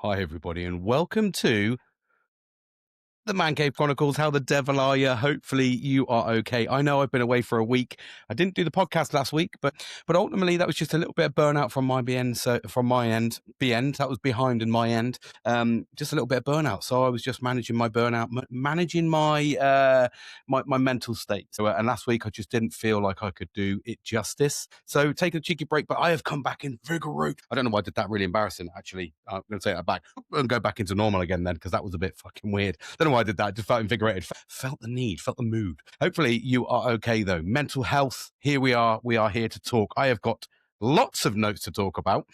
Hi, everybody, and welcome to the Man Cave Chronicles. How the devil are you? Hopefully, you are okay. I know I've been away for a week. I didn't do the podcast last week, but ultimately that was just a little bit of burnout from my end. So from my end, that was behind in my end. Just a little bit of burnout. So I was just managing my burnout, managing my mental state. So and last week I just didn't feel like I could do it justice. So taking a cheeky break, but I have come back in vigorous. I don't know why I did that. Really embarrassing, actually. I'm going to take that back and go back into normal again then, because that was a bit fucking weird. Don't know why I did that. Just felt invigorated, felt the need, felt the mood. Hopefully you are okay though. Mental health, here we are. We are here to talk. I have got lots of notes to talk about,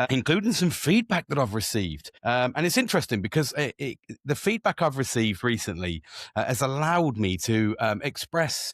including some feedback that I've received. And it's interesting because the feedback I've received recently has allowed me to not express,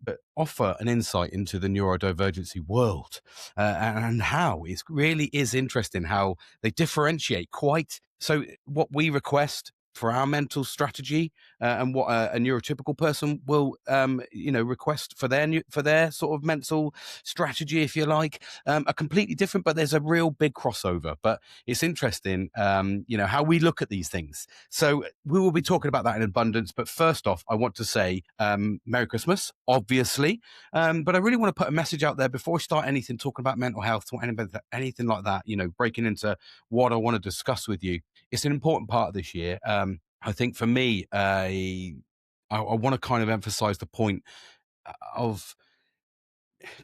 but offer an insight into the neurodivergency world and how it really is interesting how they differentiate quite. So what we request for our mental strategy and what a neurotypical person will request for their sort of mental strategy, if you like, are completely different, but there's a real big crossover. But it's interesting how we look at these things. So we will be talking about that in abundance, but first off I want to say Merry Christmas, obviously, but I really want to put a message out there before we start anything talking about mental health or anything like that, breaking into what I want to discuss with you. It's an important part of this year. I think for me, I want to kind of emphasize the point of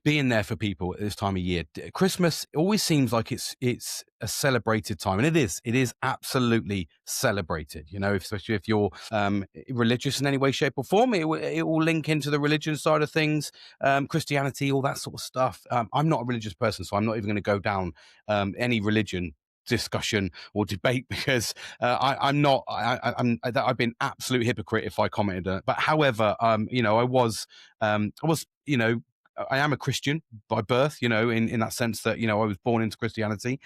being there for people at this time of year. Christmas always seems like it's a celebrated time, and it is absolutely celebrated, especially if you're religious in any way, shape or form. It will link into the religion side of things, Christianity, all that sort of stuff. I'm not a religious person, so I'm not even going to go down any religion discussion or debate because I'm not. I've been absolute hypocrite if I commented on it. But however, I was, I am a Christian by birth, in that sense that, I was born into Christianity.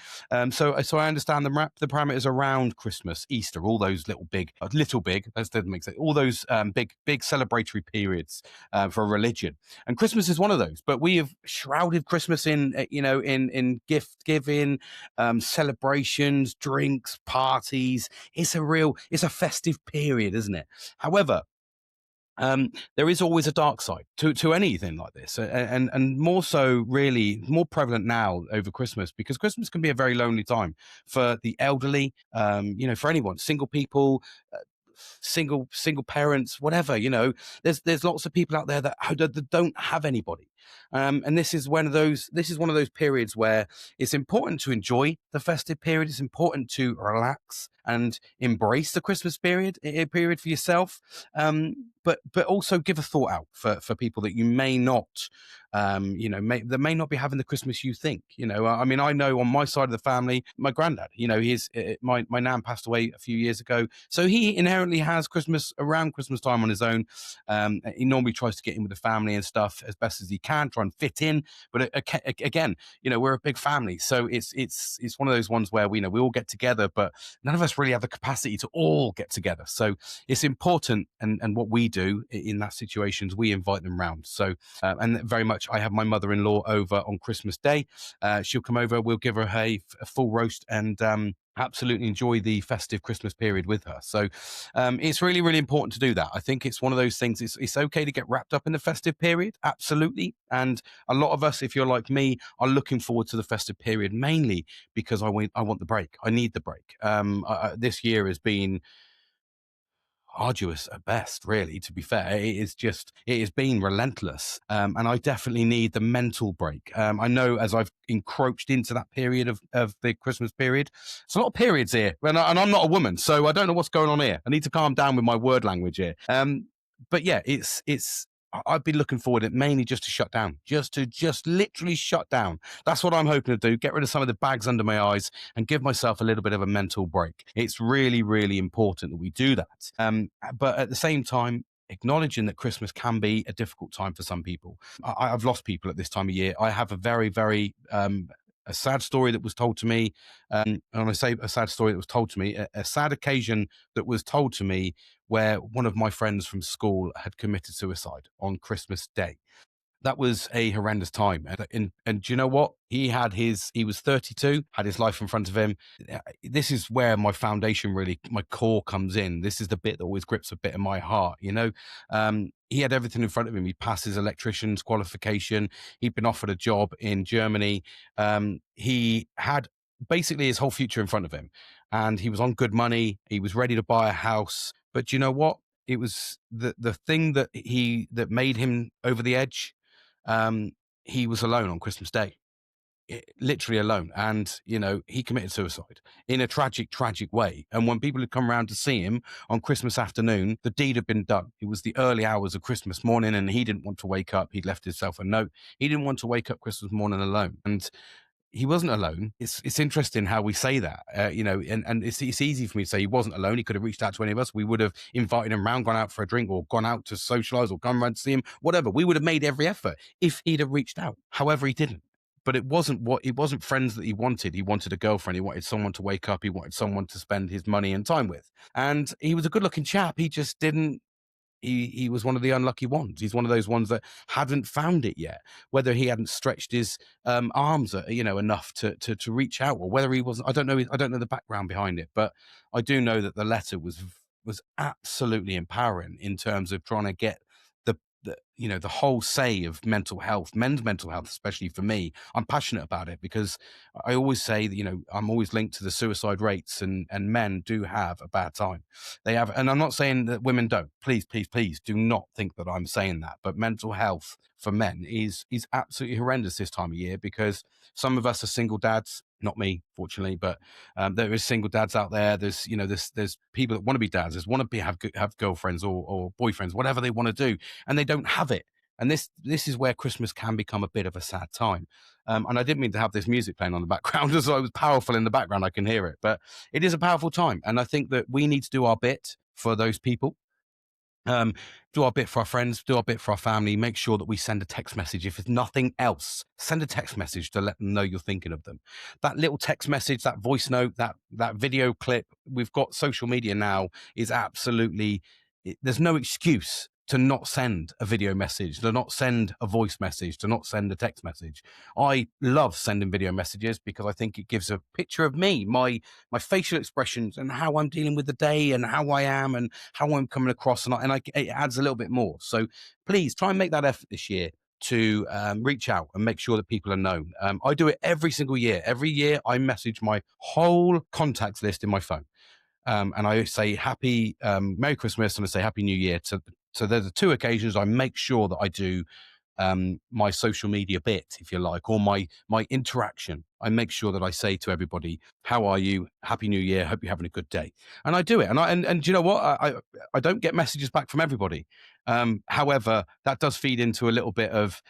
So I understand the parameters around Christmas, Easter, all those that doesn't make sense, all those big celebratory periods for a religion. And Christmas is one of those. But we have shrouded Christmas in, in gift giving, celebrations, drinks, parties. It's a festive period, isn't it? However, there is always a dark side to anything like this, and more so, really, more prevalent now over Christmas, because Christmas can be a very lonely time for the elderly, for anyone, single people, uh, single parents, whatever. There's lots of people out there that don't have anybody, and this is one of those periods where it's important to enjoy the festive period. It's important to relax and embrace the Christmas period for yourself, but also give a thought out for people that you may not, that may not be having the Christmas you think. I mean, I know on my side of the family, my granddad, my nan passed away a few years ago, so he inherently has Christmas around Christmas time on his own. He normally tries to get in with the family and stuff as best as he can, try and fit in. But again, we're a big family, so it's one of those ones where we all get together, but none of us really have the capacity to all get together. So it's important, and what we do in that situation is we invite them round. So and very much, I have my mother-in-law over on Christmas Day. She'll come over, we'll give her a full roast, and absolutely enjoy the festive Christmas period with her. So it's really, really important to do that. I think it's one of those things. It's okay to get wrapped up in the festive period, absolutely. And a lot of us, if you're like me, are looking forward to the festive period mainly because I want the break. I need the break. This year has been arduous at best, really, to be fair. It has been relentless, and I definitely need the mental break. I know, as I've encroached into that period of the Christmas period, it's a lot of periods here, and I'm not a woman, so I don't know what's going on here. I need to calm down with my word language here. But yeah, I've been looking forward to it mainly just to shut down, just literally shut down. That's what I'm hoping to do. Get rid of some of the bags under my eyes and give myself a little bit of a mental break. It's really, really important that we do that. But at the same time, acknowledging that Christmas can be a difficult time for some people. I've lost people at this time of year. I have a very, very a sad story that was told to me. And I say a sad story that was told to me, a sad occasion that was told to me, where one of my friends from school had committed suicide on Christmas Day. that was a horrendous time. And do you know what? He was 32, had his life in front of him. This is where my foundation really, my core comes in. This is the bit that always grips a bit in my heart, you know? He had everything in front of him. He passed his electrician's qualification. He'd been offered a job in Germany. He had basically his whole future in front of him, and he was on good money. He was ready to buy a house. But do you know what? It was the thing that made him over the edge. um, he was alone on Christmas Day, literally alone. And, you know, he committed suicide in a tragic, tragic way. And when people had come around to see him on Christmas afternoon, the deed had been done. It was the early hours of Christmas morning, and he didn't want to wake up. He'd left himself a note. He didn't want to wake up Christmas morning alone. And he wasn't alone. It's interesting how we say that, you know, and it's easy for me to say he wasn't alone. He could have reached out to any of us. We would have invited him around, gone out for a drink, or gone out to socialize, or gone around to see him, whatever. We would have made every effort if he'd have reached out. However, he didn't. But it wasn't friends that he wanted. He wanted a girlfriend. He wanted someone to wake up. He wanted someone to spend his money and time with. And he was a good looking chap. He just didn't he was one of the unlucky ones. He's one of those ones that hadn't found it yet. Whether he hadn't stretched his arms, you know, enough to reach out, or whether he wasn't. I don't know. I don't know the background behind it, but I do know that the letter was absolutely empowering in terms of trying to get the you know, the whole say of mental health, men's mental health, especially for me. I'm passionate about it because I always say that, you know, I'm always linked to the suicide rates, and men do have a bad time. They have, and I'm not saying that women don't. Please, please, please do not think that I'm saying that. But mental health for men is absolutely horrendous this time of year, because some of us are single dads. Not me, fortunately, but there is single dads out there. There's, you know, there's people that want to be dads, there's want to be have girlfriends or boyfriends, whatever they want to do, and they don't have it. And this is where Christmas can become a bit of a sad time. And I didn't mean to have this music playing on the background, as I was powerful in the background. I can hear it, but it is a powerful time, and I think that we need to do our bit for those people. um, do our bit for our friends, do our bit for our family. Make sure that we send a text message. If it's nothing else, send a text message to let them know you're thinking of them. That little text message, that voice note, that video clip. We've got social media now, is absolutely, there's no excuse to not send a video message, to not send a voice message, to not send a text message. I love sending video messages because I think it gives a picture of me, my facial expressions, and how I'm dealing with the day, and how I am, and how I'm coming across, and it adds a little bit more. So please try and make that effort this year to reach out and make sure that people are known. I do it every single year. Every year I message my whole contacts list in my phone. And I say happy Merry Christmas, and I say Happy New Year. So there's the two occasions I make sure that I do my social media bit, if you like, or my interaction. I make sure that I say to everybody, "How are you? Happy New Year. Hope you're having a good day." And I do it. And do you know what? I don't get messages back from everybody. However, that does feed into a little bit of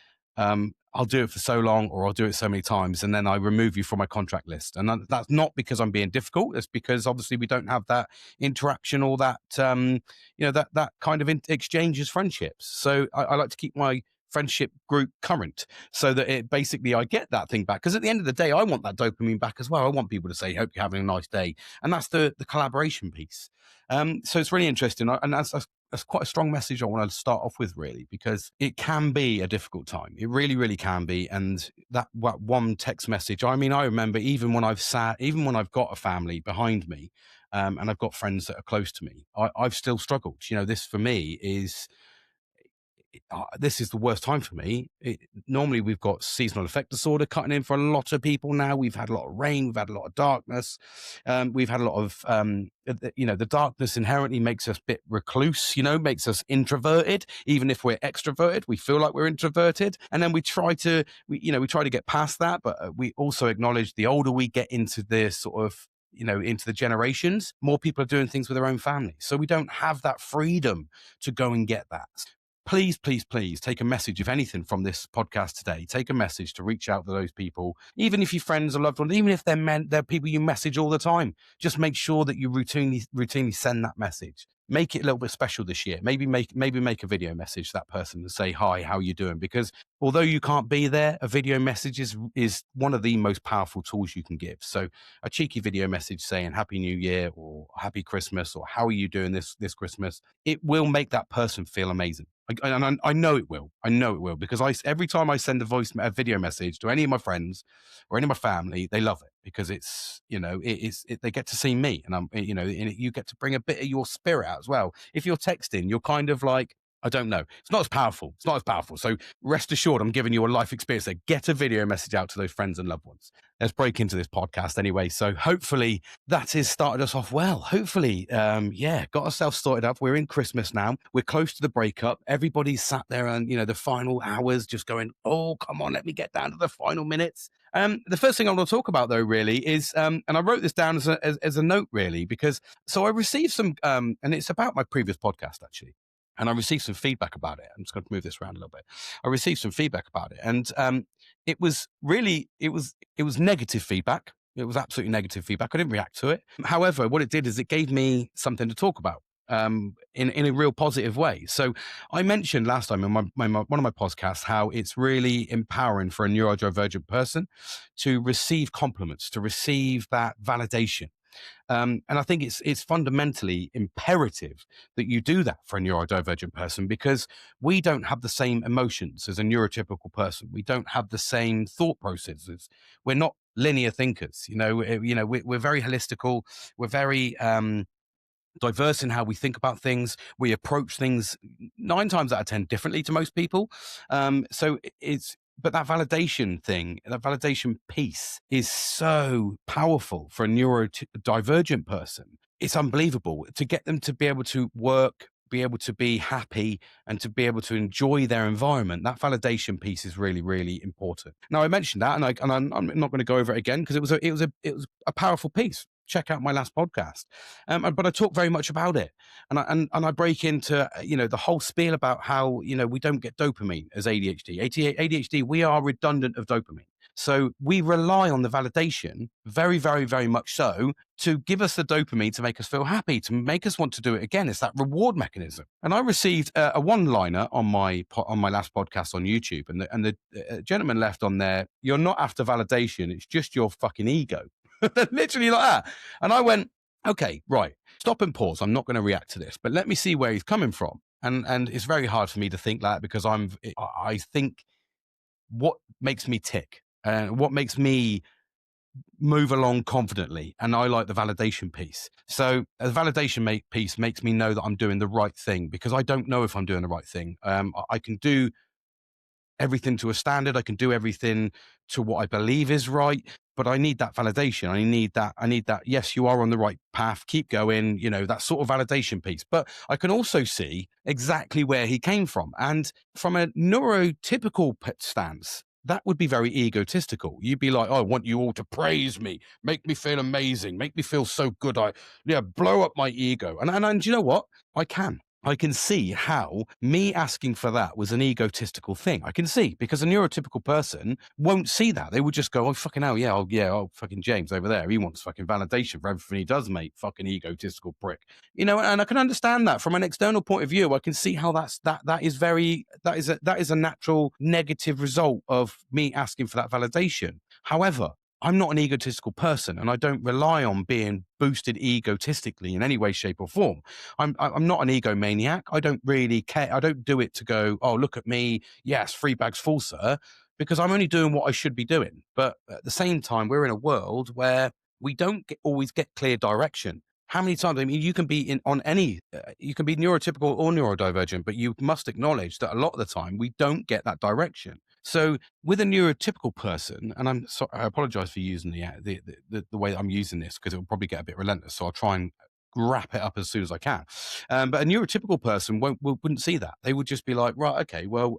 I'll do it for so long, or I'll do it so many times, and then I remove you from my contract list. And that's not because I'm being difficult. It's because obviously we don't have that interaction, or that that kind of exchange as friendships. So I like to keep my friendship group current, so that it basically, I get that thing back, because at the end of the day I want that dopamine back as well. I want people to say, "Hope you're having a nice day," and that's the collaboration piece. So it's really interesting, and that's quite a strong message I want to start off with, really, because it can be a difficult time. It really, really can be. And that one text message, I mean, I remember even when I've got a family behind me, and I've got friends that are close to me, I've still struggled. You know, this for me is this is the worst time for me. Normally, we've got seasonal affect disorder cutting in for a lot of people now. We've had a lot of rain. We've had a lot of darkness. We've had a lot of, the darkness inherently makes us a bit recluse, makes us introverted. Even if we're extroverted, we feel like we're introverted. And then we try to get past that. But we also acknowledge the older we get into this sort of, into the generations, more people are doing things with their own families. So we don't have that freedom to go and get that. Please, please, please take a message, if anything, from this podcast today. Take a message to reach out to those people, even if your friends or loved ones, even if they're people you message all the time. Just make sure that you routinely send that message. Make it a little bit special this year. Maybe make a video message to that person and say, "Hi, how are you doing?" Because although you can't be there, a video message is one of the most powerful tools you can give. So a cheeky video message saying Happy New Year, or Happy Christmas, or how are you doing this Christmas, it will make that person feel amazing. I know it will. I know it will, because every time I send a video message to any of my friends or any of my family, they love it, because it's, they get to see me, and you get to bring a bit of your spirit out as well. If you're texting, you're kind of like, I don't know. It's not as powerful. It's not as powerful. So rest assured, I'm giving you a life experience there. Get a video message out to those friends and loved ones. Let's break into this podcast anyway. So hopefully that has started us off well. Hopefully, got ourselves sorted up. We're in Christmas now. We're close to the breakup. Everybody's sat there and, the final hours just going, oh, come on, let me get down to the final minutes. The first thing I want to talk about, though, really is, and I wrote this down as a note, really, because I received some, and it's about my previous podcast, actually. And I received some feedback about it. I'm just going to move this around a little bit. I received some feedback about it, and it was negative feedback. It was absolutely negative feedback. I didn't react to it. However, what it did is it gave me something to talk about in a real positive way. So I mentioned last time in one of my podcasts how it's really empowering for a neurodivergent person to receive compliments, to receive that validation. And I think it's fundamentally imperative that you do that for a neurodivergent person, because we don't have the same emotions as a neurotypical person. We don't have the same thought processes. We're not linear thinkers. We're very holistical. We're very diverse in how we think about things. We approach things 9 times out of 10 differently to most people. But that validation thing, that validation piece is so powerful for a neurodivergent person. It's unbelievable to get them to be able to work, be able to be happy, and to be able to enjoy their environment. That validation piece is really, really important. Now, I mentioned that, and I'm not going to go over it again, because it was a powerful piece. Check out my last podcast, but I talk very much about it, and I break into the whole spiel about how we don't get dopamine as ADHD. ADHD, we are redundant of dopamine, so we rely on the validation very, very, very much so to give us the dopamine to make us feel happy, to make us want to do it again. It's that reward mechanism. And I received a one-liner on my last podcast on YouTube, and the gentleman left on there, "You're not after validation; it's just your fucking ego." Literally like that. And I went, okay, right, stop and pause. I'm not going to react to this, but let me see where he's coming from. And it's very hard for me to think that, because I think what makes me tick and what makes me move along confidently. And I like the validation piece. So the validation piece makes me know that I'm doing the right thing, because I don't know if I'm doing the right thing. I can do everything to a standard. I can do everything to what I believe is right, but I need that validation. I need that. Yes, you are on the right path. Keep going. That sort of validation piece. But I can also see exactly where he came from. And from a neurotypical stance, that would be very egotistical. You'd be like, oh, I want you all to praise me, make me feel amazing, make me feel so good. Blow up my ego. And you know what? I can see how me asking for that was an egotistical thing. I can see, because a neurotypical person won't see that. They would just go, oh, fucking hell, fucking James over there, he wants fucking validation for everything he does, mate, fucking egotistical prick. And I can understand that from an external point of view. I can see how that is a natural negative result of me asking for that validation. However, I'm not an egotistical person, and I don't rely on being boosted egotistically in any way, shape, or form. I'm not an egomaniac. I don't really care. I don't do it to go, oh, look at me. Yes, 3 bags full, sir, because I'm only doing what I should be doing. But at the same time, we're in a world where we don't always get clear direction. How many times? I mean, you can be you can be neurotypical or neurodivergent, but you must acknowledge that a lot of the time we don't get that direction. So with a neurotypical person, and I apologize for using the way that I'm using this, because it will probably get a bit relentless. So I'll try and wrap it up as soon as I can. But a neurotypical person wouldn't see that. They would just be like, right, okay, well,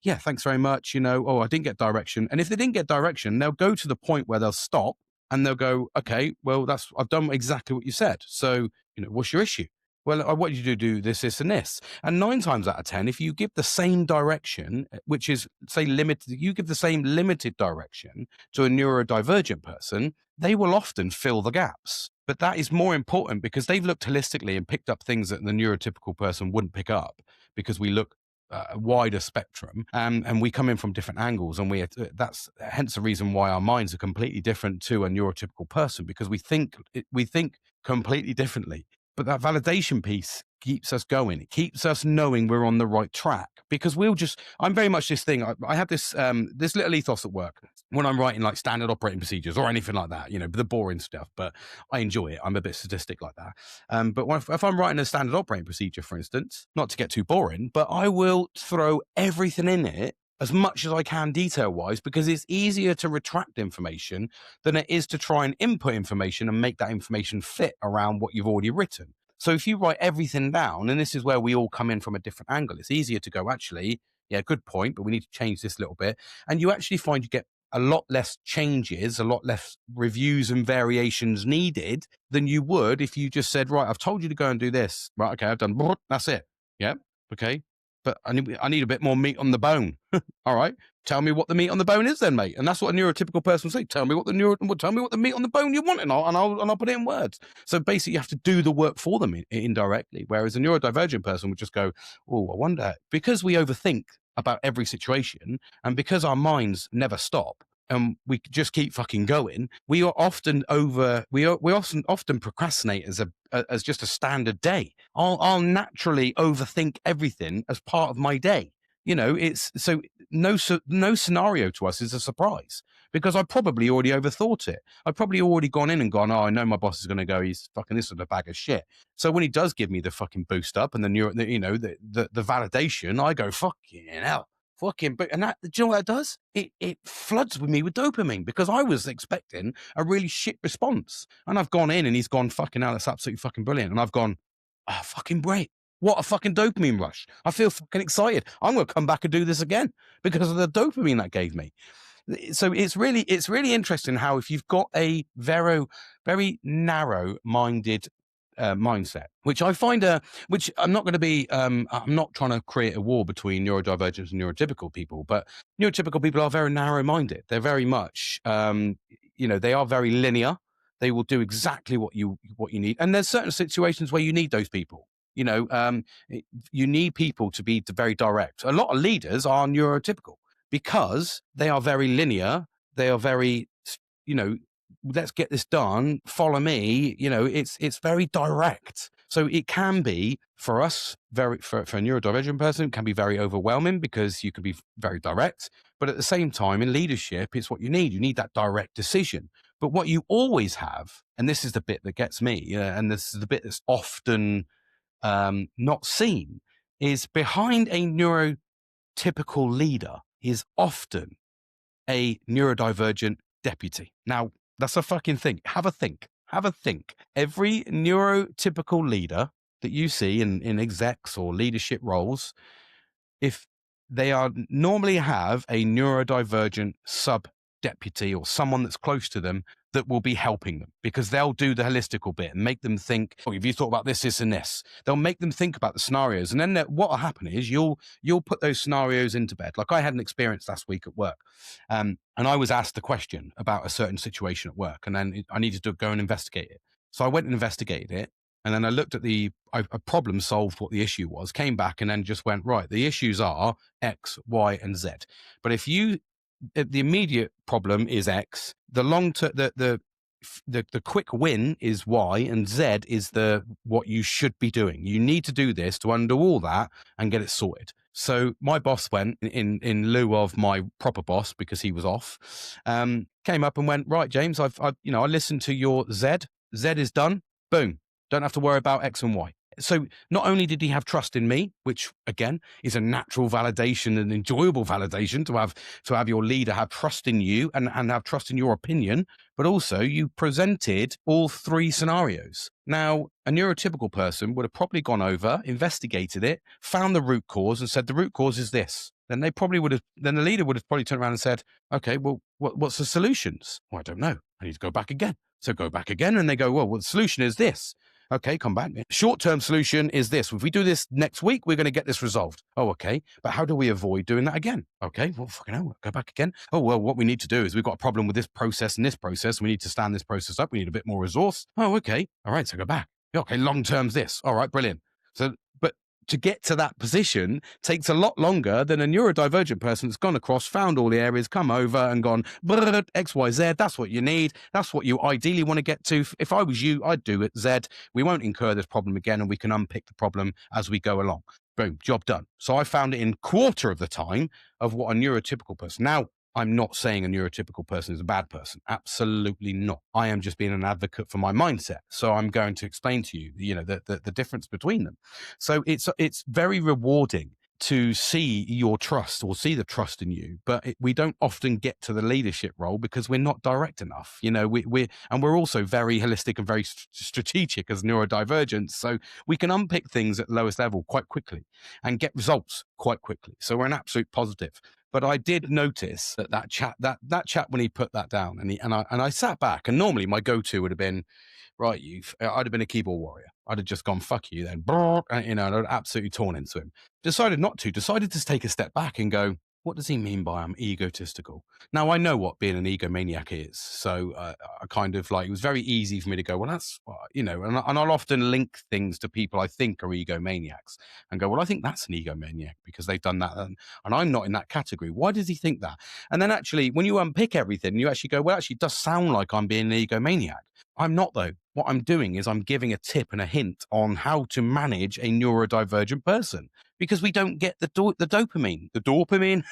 yeah, thanks very much. Oh, I didn't get direction. And if they didn't get direction, they'll go to the point where they'll stop and they'll go, okay, well, I've done exactly what you said. So, what's your issue? Well, I want you to do this, this, and this. And 9 times out of 10, if you give the same direction, which is, say, limited, you give the same limited direction to a neurodivergent person, they will often fill the gaps. But that is more important, because they've looked holistically and picked up things that the neurotypical person wouldn't pick up, because we look a wider spectrum, and we come in from different angles, and that's hence the reason why our minds are completely different to a neurotypical person, because we think completely differently. But that validation piece keeps us going. It keeps us knowing we're on the right track, because I'm very much this thing. I have this this little ethos at work when I'm writing like standard operating procedures or anything like that, the boring stuff, but I enjoy it. I'm a bit sadistic like that. But if I'm writing a standard operating procedure, for instance, not to get too boring, but I will throw everything in it as much as I can detail wise, because it's easier to retract information than it is to try and input information and make that information fit around what you've already written. So if you write everything down, and this is where we all come in from a different angle, it's easier to go, actually, yeah, good point, but we need to change this a little bit. And you actually find you get a lot less changes, a lot less reviews and variations needed than you would if you just said, right, I've told you to go and do this. Right, okay, I've done, that's it. Yeah, okay. But I need a bit more meat on the bone. All right. Tell me what the meat on the bone is then, mate. And that's what a neurotypical person will say. Tell me what the meat on the bone you want, and I'll put it in words. So basically you have to do the work for them indirectly. Whereas a neurodivergent person would just go, oh, I wonder, because we overthink about every situation, and because our minds never stop, and we just keep fucking going, we are often often procrastinate as just a standard day. I'll naturally overthink everything as part of my day. It's so no scenario to us is a surprise, because I probably already overthought it. I've probably already gone in and gone, oh, I know my boss is going to go, he's fucking this with a bag of shit. So when he does give me the fucking boost up and the validation, I go, fucking hell. And that, do you know what that does? It floods with me with dopamine, because I was expecting a really shit response, and I've gone in and he's gone, fucking hell, that's absolutely fucking brilliant. And I've gone, oh, fucking great. What a fucking dopamine rush. I feel fucking excited. I'm going to come back and do this again because of the dopamine that gave me. So it's really interesting how, if you've got a very, very narrow minded mindset, which I find which I'm not going to be, I'm not trying to create a war between neurodivergent and neurotypical people, but neurotypical people are very narrow minded. They're very much, they are very linear. They will do exactly what you need. And there's certain situations where you need those people. You need people to be very direct. A lot of leaders are neurotypical because they are very linear. They are very, let's get this done, follow me. It's very direct. So it can be, for us, for a neurodivergent person, it can be very overwhelming because you can be very direct. But at the same time, in leadership, it's what you need. You need that direct decision. But what you always have, and this is the bit that gets me, and this is the bit that's often not seen, is behind a neurotypical leader is often a neurodivergent deputy. Now, that's a fucking thing. Have a think. Every neurotypical leader that you see in execs or leadership roles, if they normally have a neurodivergent sub deputy or someone that's close to them that will be helping them, because they'll do the holistical bit and make them think, oh, have you thought about this and this? They'll make them think about the scenarios. And then what will happen is you'll put those scenarios into bed. Like I had an experience last week at work, and I was asked a question about a certain situation at work, and then I needed to go and investigate it. So I went and investigated it. And then I looked at I problem solved what the issue was, came back and then just went, right, the issues are X, Y, and Z. But if the immediate problem is X, the long term, the quick win is Y, and Z is what you should be doing. You need to do this to undo all that and get it sorted. So my boss went in lieu of my proper boss, because he was off, came up and went, right, James, I listened to your Z. Z is done. Boom. Don't have to worry about X and Y. So not only did he have trust in me, which again is a natural validation and enjoyable validation to have your leader have trust in you and have trust in your opinion, but also you presented all three scenarios. Now, a neurotypical person would have probably gone over, investigated it, found the root cause and said, the root cause is this. Then the leader would have probably turned around and said, okay, well, what's the solutions? Well, I don't know. I need to go back again. So go back again. And they go, well, the solution is this. Okay, come back. Short-term solution is this. If we do this next week, we're going to get this resolved. Oh, okay. But how do we avoid doing that again? Okay, well, fucking hell, go back again. Oh, well, what we need to do is we've got a problem with this process and this process. We need to stand this process up. We need a bit more resource. Oh, okay. All right, so go back. Okay, long-term's this. All right, brilliant. So, but to get to that position takes a lot longer than a neurodivergent person that's gone across, found all the areas, come over and gone, X, Y, Z, that's what you need. That's what you ideally want to get to. If I was you, I'd do it, Z. We won't incur this problem again, and we can unpick the problem as we go along. Boom, job done. So I found it in quarter of the time of what a neurotypical person. Now, I'm not saying a neurotypical person is a bad person. Absolutely not. I am just being an advocate for my mindset. So I'm going to explain to you, the difference between them. So it's very rewarding to see your trust or see the trust in you, but we don't often get to the leadership role because we're not direct enough. We're also very holistic and very strategic as neurodivergents. So we can unpick things at lowest level quite quickly and get results quite quickly. So we're an absolute positive. But I did notice that chat when he put that down, and I sat back, and normally my go-to would have been, right, I'd have been a keyboard warrior. I'd have just gone, fuck you then, and I'd have absolutely torn into him. Decided not to, decided to take a step back and go, what does he mean by I'm egotistical? Now, I know what being an egomaniac is. So I kind of it was very easy for me to go, well, that's, and I'll often link things to people I think are egomaniacs and go, well, I think that's an egomaniac because they've done that. And I'm not in that category. Why does he think that? And then actually, when you unpick everything, you actually go, well, actually, it does sound like I'm being an egomaniac. I'm not, though. What I'm doing is I'm giving a tip and a hint on how to manage a neurodivergent person because we don't get the dopamine. The dopamine?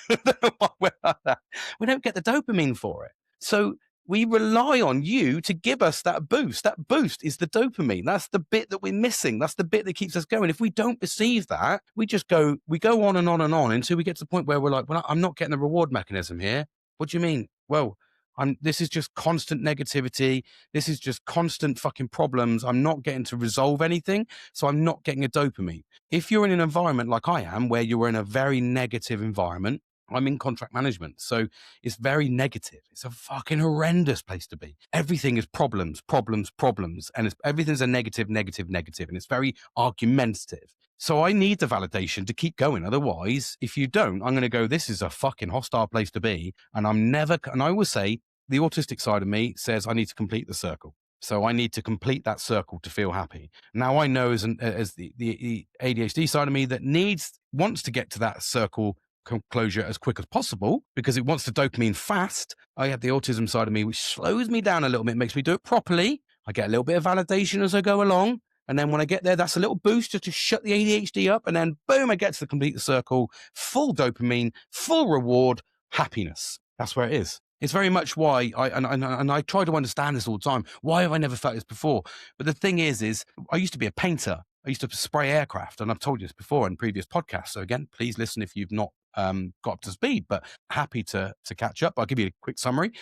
We don't get the dopamine for it. So we rely on you to give us that boost. That boost is the dopamine. That's the bit that we're missing. That's the bit that keeps us going. If we don't receive that, we go on and on and on until we get to the point where we're like, well, I'm not getting the reward mechanism here. What do you mean? Well, this is just constant negativity. This is just constant fucking problems. I'm not getting to resolve anything. So I'm not getting a dopamine. If you're in an environment like I am, where you're in a very negative environment, I'm in contract management. So it's very negative. It's a fucking horrendous place to be. Everything is problems, problems, problems. And everything's a negative, negative, negative. And it's very argumentative. So I need the validation to keep going. Otherwise, if you don't, I'm going to go, this is a fucking hostile place to be. And I always say the autistic side of me says I need to complete the circle. So I need to complete that circle to feel happy. Now I know as the ADHD side of me that wants to get to that circle closure as quick as possible because it wants the dopamine fast. I have the autism side of me, which slows me down a little bit, makes me do it properly. I get a little bit of validation as I go along. And then when I get there, that's a little boost just to shut the ADHD up. And then boom, I get to complete the circle, full dopamine, full reward, happiness. That's where it is. It's very much why I try to understand this all the time. Why have I never felt this before? But the thing is I used to be a painter. I used to spray aircraft, and I've told you this before in previous podcasts. So again, please listen if you've not got up to speed, but happy to catch up. I'll give you a quick summary.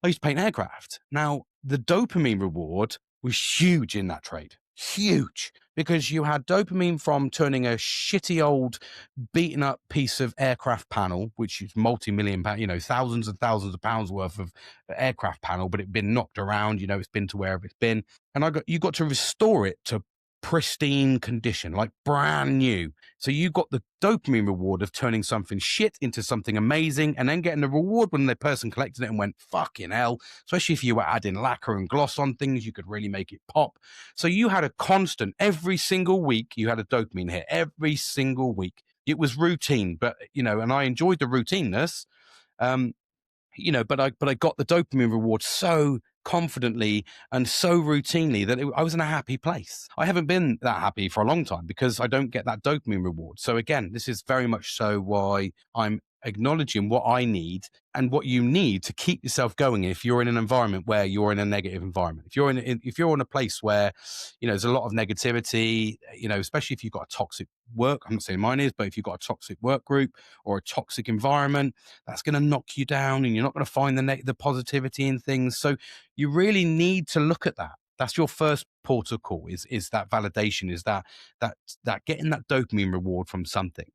I used to paint aircraft. Now, the dopamine reward was huge in that trade. Huge, because you had dopamine from turning a shitty old beaten up piece of aircraft panel, which is multi-million pound, thousands and thousands of pounds worth of aircraft panel, but it'd been knocked around, it's been to wherever it's been. And you got to restore it to pristine condition, like brand new. So you got the dopamine reward of turning something shit into something amazing, and then getting the reward when the person collected it and went, fucking hell. Especially if you were adding lacquer and gloss on things, you could really make it pop. So you had a constant, every single week, you had a dopamine hit, every single week. It was routine, but, and I enjoyed the routineness. But I got the dopamine reward so confidently and so routinely that I was in a happy place. I haven't been that happy for a long time because I don't get that dopamine reward. So again, this is very much so why I'm acknowledging what I need and what you need to keep yourself going if you're in an environment where you're in a negative environment. If you're in a place where there's a lot of negativity, especially if you've got a toxic work, I'm not saying mine is, but if you've got a toxic work group or a toxic environment, that's going to knock you down, and you're not going to find the positivity in things. So you really need to look at that. That's your first port of call is that validation, is that getting that dopamine reward from something.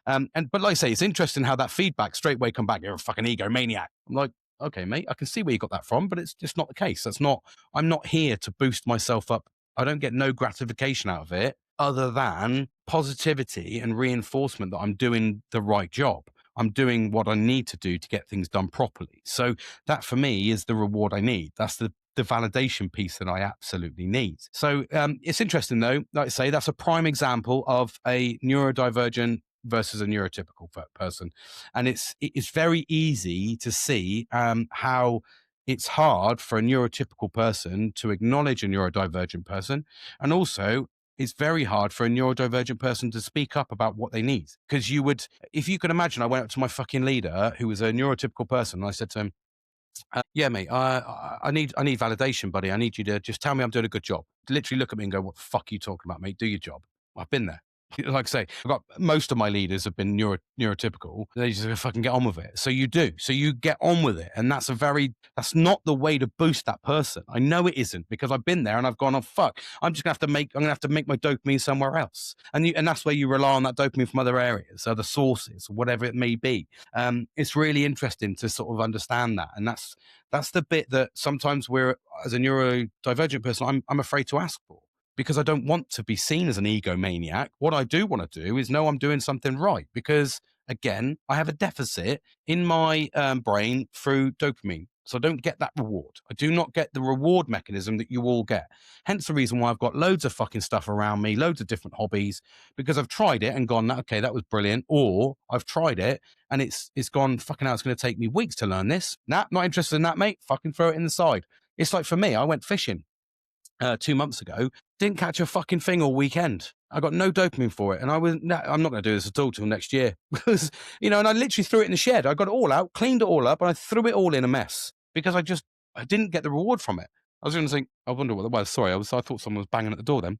But like I say, it's interesting how that feedback straight away come back, you're a fucking egomaniac. I'm like, okay, mate, I can see where you got that from, but it's just not the case. I'm not here to boost myself up. I don't get no gratification out of it other than positivity and reinforcement that I'm doing the right job. I'm doing what I need to do to get things done properly. So that for me is the reward I need. That's the the validation piece that I absolutely need. So it's interesting though, like I say, that's a prime example of a neurodivergent versus a neurotypical person. And it's very easy to see how it's hard for a neurotypical person to acknowledge a neurodivergent person. And also, it's very hard for a neurodivergent person to speak up about what they need. Because you would, if you could imagine, I went up to my fucking leader who was a neurotypical person and I said to him, yeah, mate, I need validation, buddy. I need you to just tell me I'm doing a good job. Literally look at me and go, what the fuck are you talking about, mate? Do your job. I've been there. Like I say, I've got most of my leaders have been neurotypical. They just fucking get on with it. So you do. So you get on with it. And that's not the way to boost that person. I know it isn't because I've been there and I've gone, oh fuck, I'm gonna have to make my dopamine somewhere else. And that's where you rely on that dopamine from other areas, other sources, whatever it may be. It's really interesting to sort of understand that. And that's the bit that sometimes as a neurodivergent person, I'm afraid to ask for, because I don't want to be seen as an egomaniac. What I do want to do is know I'm doing something right, because again, I have a deficit in my brain through dopamine. So I don't get that reward. I do not get the reward mechanism that you all get. Hence the reason why I've got loads of fucking stuff around me, loads of different hobbies, because I've tried it and gone, okay, that was brilliant. Or I've tried it and it's gone, fucking hell, it's going to take me weeks to learn this. Nah, not interested in that, mate. Fucking throw it in the side. It's like for me, I went fishing 2 months ago, didn't catch a fucking thing all weekend. I got no dopamine for it. And I'm not going to do this at all till next year because, and I literally threw it in the shed. I got it all out, cleaned it all up, and I threw it all in a mess because I didn't get the reward from it. I was going to think, I wonder what it was. Sorry, I thought someone was banging at the door then.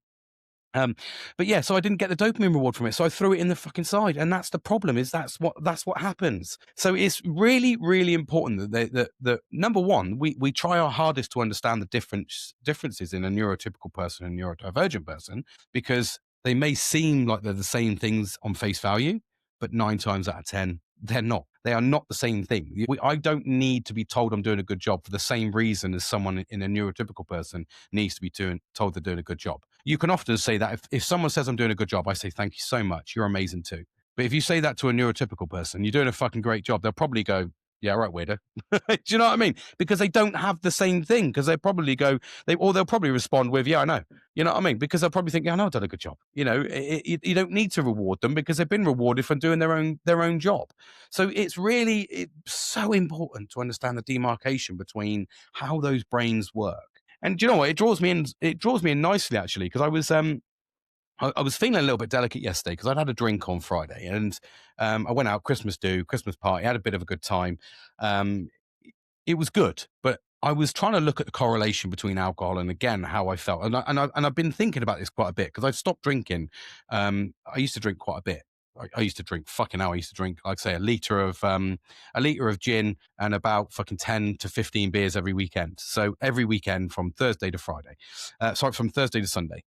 But yeah, so I didn't get the dopamine reward from it. So I threw it in the fucking side. And that's the problem, is that's what happens. So it's really, really important that number one, we try our hardest to understand the differences in a neurotypical person and neurodivergent person, because they may seem like they're the same things on face value, but 9 times out of 10, they're not. They are not the same thing. I don't need to be told I'm doing a good job for the same reason as someone in a neurotypical person needs to be told they're doing a good job. You can often say that if someone says I'm doing a good job, I say, thank you so much. You're amazing too. But if you say that to a neurotypical person, you're doing a fucking great job, they'll probably go, yeah, right, weirdo. Do you know what I mean? Because they don't have the same thing. Because they probably go, they'll probably respond with, yeah, I know. You know what I mean? Because they'll probably think, yeah, I know I've done a good job. You don't need to reward them because they've been rewarded for doing their own job. So it's so important to understand the demarcation between how those brains work. And do you know what? It draws me in nicely, actually, because I was feeling a little bit delicate yesterday because I'd had a drink on Friday, and I went out, Christmas party, had a bit of a good time. It was good, but I was trying to look at the correlation between alcohol and, again, how I felt. And I've been thinking about this quite a bit because I've stopped drinking. I used to drink quite a bit. I used to drink, like say, a liter of gin and about fucking 10 to 15 beers every weekend. So every weekend from Thursday to Friday. From Thursday to Sunday.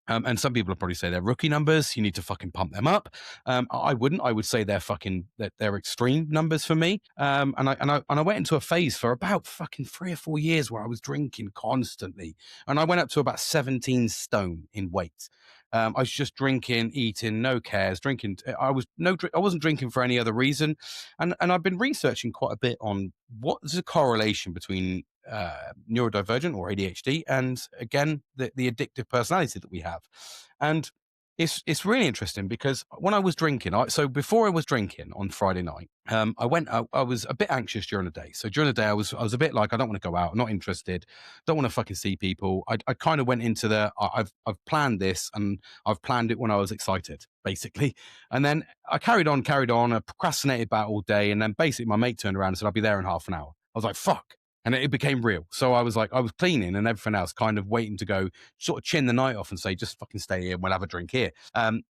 And some people will probably say they're rookie numbers. You need to fucking pump them up. I wouldn't. I would say they're extreme numbers for me. And I went into a phase for about fucking 3 or 4 years where I was drinking constantly, and I went up to about 17 stone in weight. I was just drinking, eating, no cares, drinking. I wasn't drinking for any other reason, and I've been researching quite a bit on what is the correlation between neurodivergent or ADHD and, again, the addictive personality that we have. And it's really interesting because when I was drinking, before I was drinking on Friday night, I was a bit anxious during the day. So during the day, I was a bit like, I don't want to go out, I'm not interested, don't want to fucking see people. I kind of went into I've planned this, and I've planned it when I was excited, basically. And then I carried on, I procrastinated about all day, and then basically my mate turned around and said, I'll be there in half an hour. I was like, fuck. And it became real. So I was cleaning and everything else, kind of waiting to go sort of chin the night off and say, just fucking stay here and we'll have a drink here.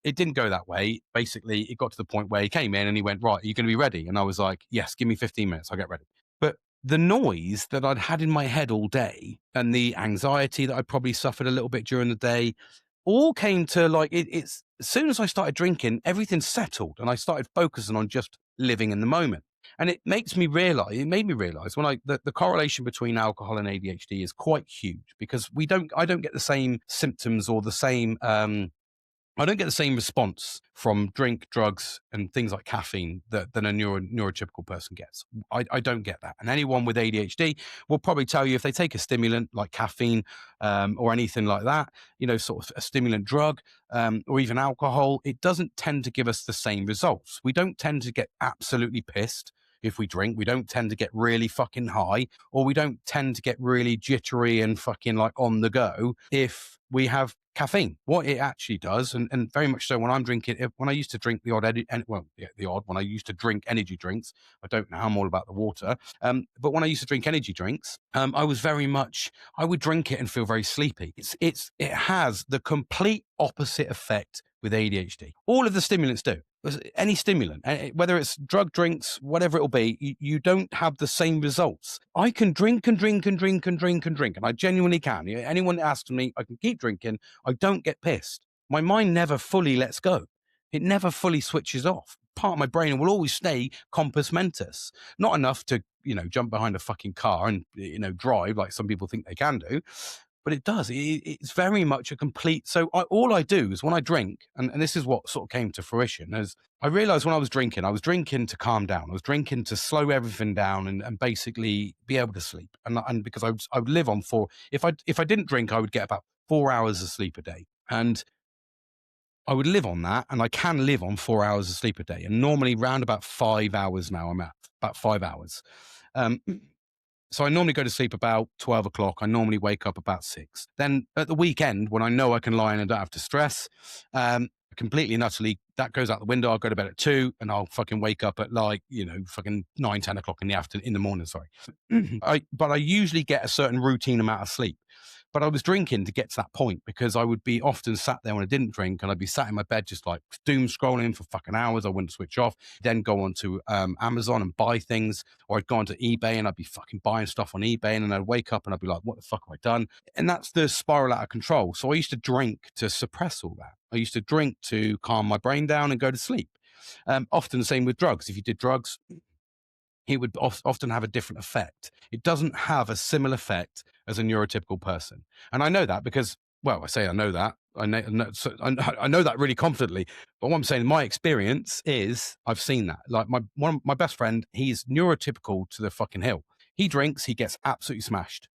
It didn't go that way. Basically, it got to the point where he came in and he went, right, are you going to be ready? And I was like, yes, give me 15 minutes. I'll get ready. But the noise that I'd had in my head all day and the anxiety that I probably suffered a little bit during the day all came to it's as soon as I started drinking, everything settled and I started focusing on just living in the moment. And it made me realize when the correlation between alcohol and ADHD is quite huge, because I don't get the same symptoms or the same I don't get the same response from drink, drugs, and things like caffeine than a neurotypical person gets. I don't get that. And anyone with ADHD will probably tell you if they take a stimulant like caffeine or anything like that, sort of a stimulant drug or even alcohol, it doesn't tend to give us the same results. We don't tend to get absolutely pissed if we drink. We don't tend to get really fucking high, or we don't tend to get really jittery and fucking like on the go if we have caffeine. What it actually does, and very much so when I'm drinking, when I used to drink the odd, when I used to drink energy drinks, I don't now, I'm all about the water. But when I used to drink energy drinks, I was very much, I would drink it and feel very sleepy. It has the complete opposite effect with ADHD. All of the stimulants do. Any stimulant, whether it's drug, drinks, whatever it'll be, you don't have the same results. I can drink and drink and drink and drink and drink, and I genuinely can. Anyone asks me, I can keep drinking. I don't get pissed. My mind never fully lets go. It never fully switches off. Part of my brain will always stay compos mentis. Not enough to, jump behind a fucking car and, drive like some people think they can do. But it does. It's very much a complete. So all I do is when I drink, and this is what sort of came to fruition, as I realized when I was drinking to calm down. I was drinking to slow everything down and basically be able to sleep. And because I would live on if I didn't drink, I would get about 4 hours of sleep a day. And I would live on that, and I can live on 4 hours of sleep a day. And normally round about 5 hours now, I'm at about 5 hours. So I normally go to sleep about 12 o'clock. I normally wake up about 6. Then at the weekend, when I know I can lie in and don't have to stress, completely and utterly, that goes out the window. I'll go to bed at 2 and I'll fucking wake up at fucking 9, 10 o'clock in the morning, sorry. But I usually get a certain routine amount of sleep. But I was drinking to get to that point because I would be often sat there when I didn't drink, and I'd be sat in my bed just like doom scrolling for fucking hours. I wouldn't switch off. Then go on to Amazon and buy things, or I'd go onto eBay and I'd be fucking buying stuff on eBay, and then I'd wake up and I'd be like, what the fuck have I done? And that's the spiral out of control. So I used to drink to suppress all that. I used to drink to calm my brain down and go to sleep. Often the same with drugs. If you did drugs, it would often have a different effect. It doesn't have a similar effect as a neurotypical person. And I know that because, well, I say I know that. I know that really confidently. But what I'm saying, my experience is I've seen that. Like my best friend, he's neurotypical to the fucking hill. He drinks, he gets absolutely smashed.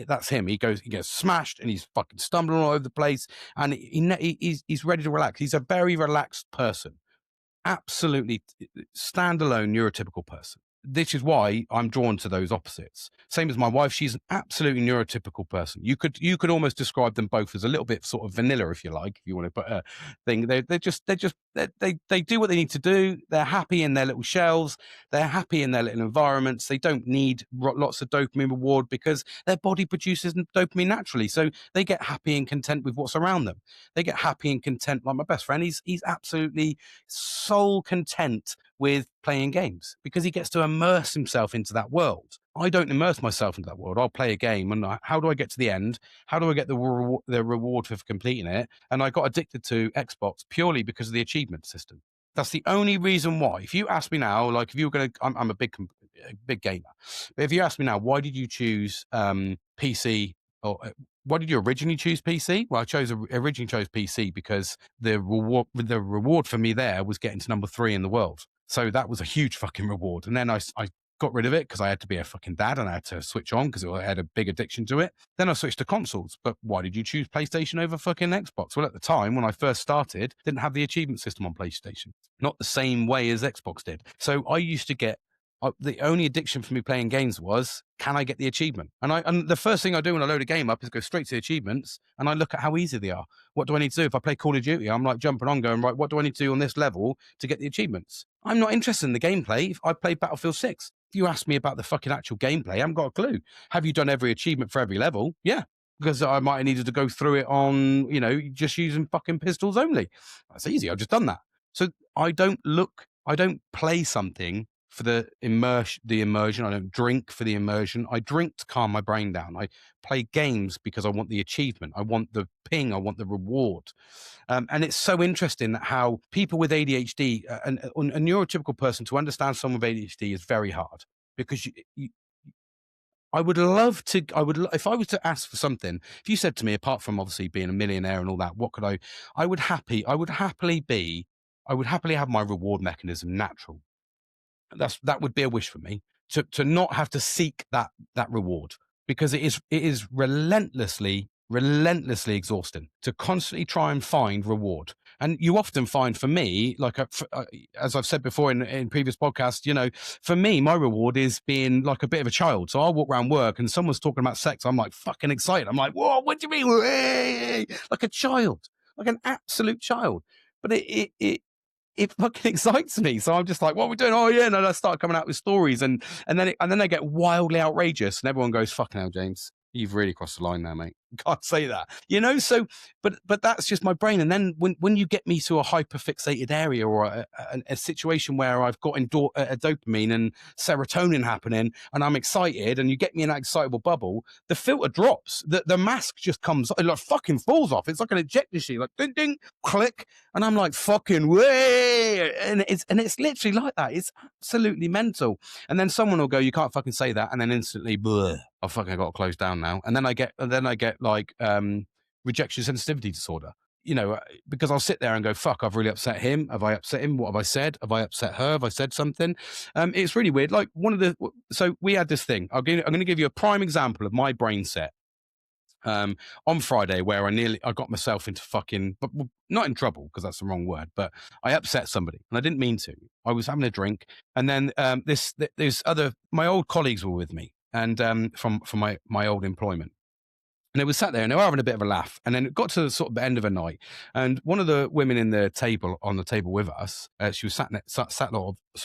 That's him. He gets smashed and he's fucking stumbling all over the place. And he's ready to relax. He's a very relaxed person. Absolutely standalone neurotypical person. This is why I'm drawn to those opposites. Same as my wife, she's an absolutely neurotypical person. You could almost describe them both as a little bit sort of vanilla, if you like, if you want to put a thing. They do what they need to do. They're happy in their little shells. They're happy in their little environments. They don't need lots of dopamine reward because their body produces dopamine naturally. So they get happy and content with what's around them. They get happy and content. Like my best friend, he's absolutely soul content with playing games because he gets to immerse himself into that world. I don't immerse myself into that world. I'll play a game and how do I get to the end? How do I get the reward for completing it? And I got addicted to Xbox purely because of the achievement system. That's the only reason why. If you ask me now, like if you were going to, I'm a big gamer, but if you ask me now, why did you choose PC or why did you originally choose PC? Well, I originally chose PC because the reward for me there was getting to number 3 in the world. So that was a huge fucking reward. And then I got rid of it because I had to be a fucking dad and I had to switch on because I had a big addiction to it. Then I switched to consoles. But why did you choose PlayStation over fucking Xbox? Well, at the time when I first started, didn't have the achievement system on PlayStation. Not the same way as Xbox did. So I used to get the only addiction for me playing games was, can I get the achievement? And the first thing I do when I load a game up is go straight to the achievements and I look at how easy they are. What do I need to do? If I play Call of Duty, I'm like jumping on going, right, what do I need to do on this level to get the achievements? I'm not interested in the gameplay. I played Battlefield 6. If you ask me about the fucking actual gameplay, I haven't got a clue. Have you done every achievement for every level? Yeah. Because I might have needed to go through it on, just using fucking pistols only. That's easy. I've just done that. So I don't play something for the immersion. I don't drink for the immersion. I drink to calm my brain down. I play games because I want the achievement. I want the ping. I want the reward. And it's so interesting that how people with ADHD, and a neurotypical person, to understand someone with ADHD is very hard because I would love to. If I was to ask for something. If you said to me, apart from obviously being a millionaire and all that, what could I? I would happy. I would happily be. I would happily have my reward mechanism natural. That would be a wish for me to not have to seek that reward, because it is relentlessly exhausting to constantly try and find reward. And you often find, for me, like as I've said before in previous podcasts, for me, my reward is being like a bit of a child. So I'll walk around work and someone's talking about sex, I'm like fucking excited. I'm like, whoa, what do you mean? Hey! Like a child, like an absolute child. But it fucking excites me. So I'm just like, what are we doing? Oh yeah, no, I start coming out with stories, and then they get wildly outrageous, and everyone goes, "Fucking hell, James, you've really crossed the line now, mate. You can't say that." So, but that's just my brain. And then when you get me to a hyperfixated area, or a situation where I've got a dopamine and serotonin happening, and I'm excited, and you get me in that excitable bubble, the filter drops. The mask just comes, it like fucking falls off. It's like an ejector sheet, like ding ding, click, and I'm like fucking way, and it's literally like that. It's absolutely mental. And then someone will go, "You can't fucking say that," and then instantly, bleh, I fucking got to close down now. And then I get like rejection sensitivity disorder. Because I'll sit there and go, "Fuck, I've really upset him. Have I upset him? What have I said? Have I upset her? Have I said something?" It's really weird. Like so we had this thing. I'm going to give you a prime example of my brain set. On Friday, where I got myself into fucking, but not in trouble because that's the wrong word, but I upset somebody and I didn't mean to. I was having a drink, and then my old colleagues were with me, and from my old employment. And they were sat there and they were having a bit of a laugh. And then it got to the sort of the end of the night. And one of the women on the table with us, she was sat sort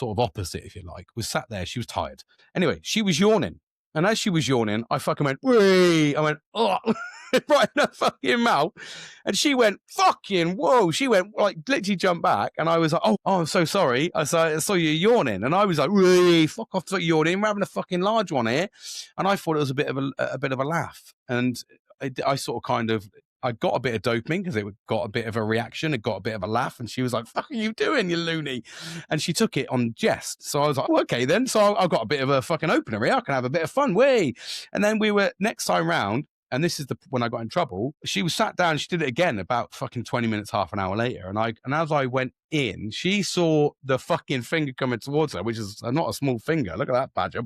of opposite, if you like, was sat there. She was tired. Anyway, she was yawning. And as she was yawning, I fucking went, "Wee!" I went, "Oh," right in her fucking mouth. And she went, "Fucking whoa." She went, like, literally jumped back. And I was like, "Oh, I'm so sorry. I saw you yawning." And I was like, "Wee, fuck off, stop yawning. We're having a fucking large one here." And I thought it was a bit of a laugh. And I sort of kind of, I got a bit of dopamine because it got a bit of a reaction. It got a bit of a laugh. And she was like, "Fuck are you doing, you loony?" And she took it on jest. So I was like, "Oh, okay then." So I got a bit of a fucking opener here. I can have a bit of fun. Way. And then we were next time round. And this is when I got in trouble. She was sat down. She did it again about fucking 20 minutes, half an hour later. And as I went in, she saw the fucking finger coming towards her, which is not a small finger. Look at that badger.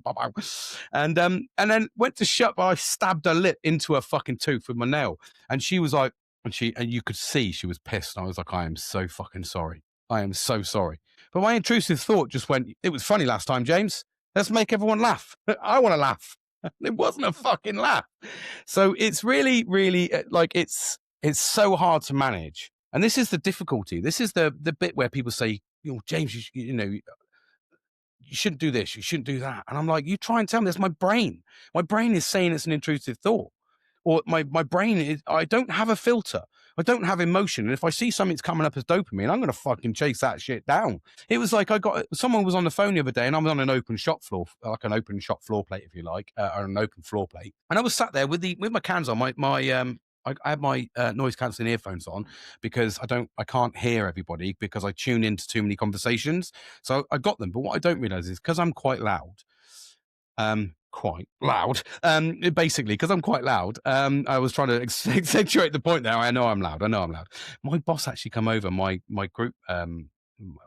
And then went to shut, but I stabbed her lip into her fucking tooth with my nail. And she was like, and you could see she was pissed. And I was like, "I am so fucking sorry. I am so sorry." But my intrusive thought just went, "It was funny last time, James. Let's make everyone laugh. I want to laugh." It wasn't a fucking laugh. So it's really, really like it's so hard to manage. And this is the difficulty. This is the bit where people say, "James, you shouldn't do this. You shouldn't do that." And I'm like, you try and tell me. That's my brain. My brain is saying it's an intrusive thought. Or my brain is, I don't have a filter. I don't have emotion. And if I see something's coming up as dopamine, I'm going to fucking chase that shit down. It was like someone was on the phone the other day and I was on an open shop floor, like an open shop floor plate, if you like, or an open floor plate. And I was sat there with my cans on, I had my noise cancelling earphones on because I can't hear everybody because I tune into too many conversations. So I got them. But what I don't realize is because I'm quite loud, basically, because I'm quite loud. I was trying to accentuate the point there. I know I'm loud. My boss actually come over, my group,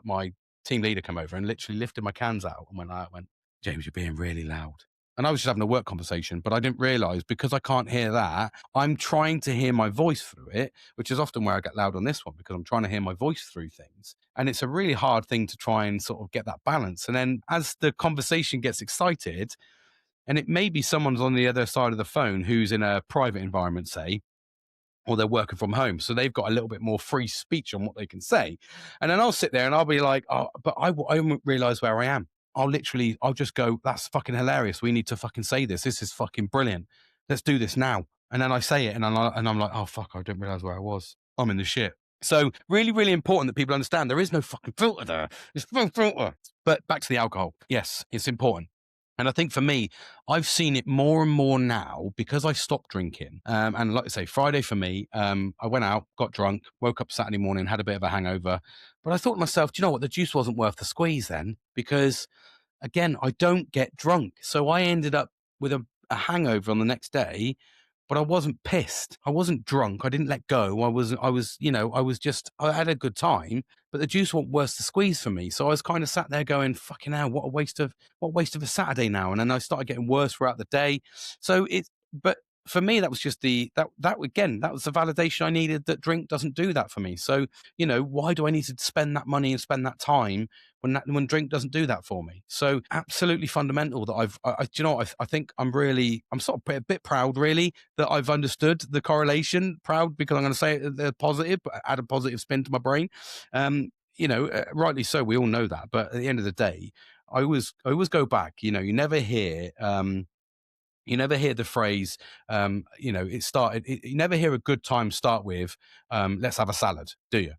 my team leader come over and literally lifted my cans out and went, "James, you're being really loud." And I was just having a work conversation, but I didn't realize because I can't hear that, I'm trying to hear my voice through it, which is often where I get loud on this one because I'm trying to hear my voice through things. And it's a really hard thing to try and sort of get that balance. And then as the conversation gets excited, and it may be someone's on the other side of the phone who's in a private environment, say, or they're working from home. So they've got a little bit more free speech on what they can say. And then I'll sit there and I'll be like, "Oh, but I won't realize where I am." I'll just go, "That's fucking hilarious. We need to fucking say this. This is fucking brilliant. Let's do this now." And then I say it and I'm like, "Oh, fuck, I didn't realize where I was. I'm in the shit." So really, really important that people understand there is no fucking filter there. There's no filter. But back to the alcohol. Yes, it's important. And I think for me, I've seen it more and more now because I stopped drinking. And like I say, Friday for me, I went out, got drunk, woke up Saturday morning, had a bit of a hangover. But I thought to myself, do you know what? The juice wasn't worth the squeeze then because, again, I don't get drunk. So I ended up with a hangover on the next day, but I wasn't pissed. I wasn't drunk. I didn't let go. I was just, I had a good time, but the juice wasn't worth the squeeze for me. So I was kind of sat there going, fucking hell, what a waste of a Saturday now. And then I started getting worse throughout the day. So but for me, that was just that again, that was the validation I needed, that drink doesn't do that for me. So, why do I need to spend that money and spend that time when drink doesn't do that for me? So absolutely fundamental that do you know what, I think I'm sort of a bit proud really that I've understood the correlation. Proud because I'm going to say it, the positive, but add a positive spin to my brain. Rightly so, we all know that, but at the end of the day, I always go back. You never hear the phrase, you never hear a good time start with, let's have a salad, do you?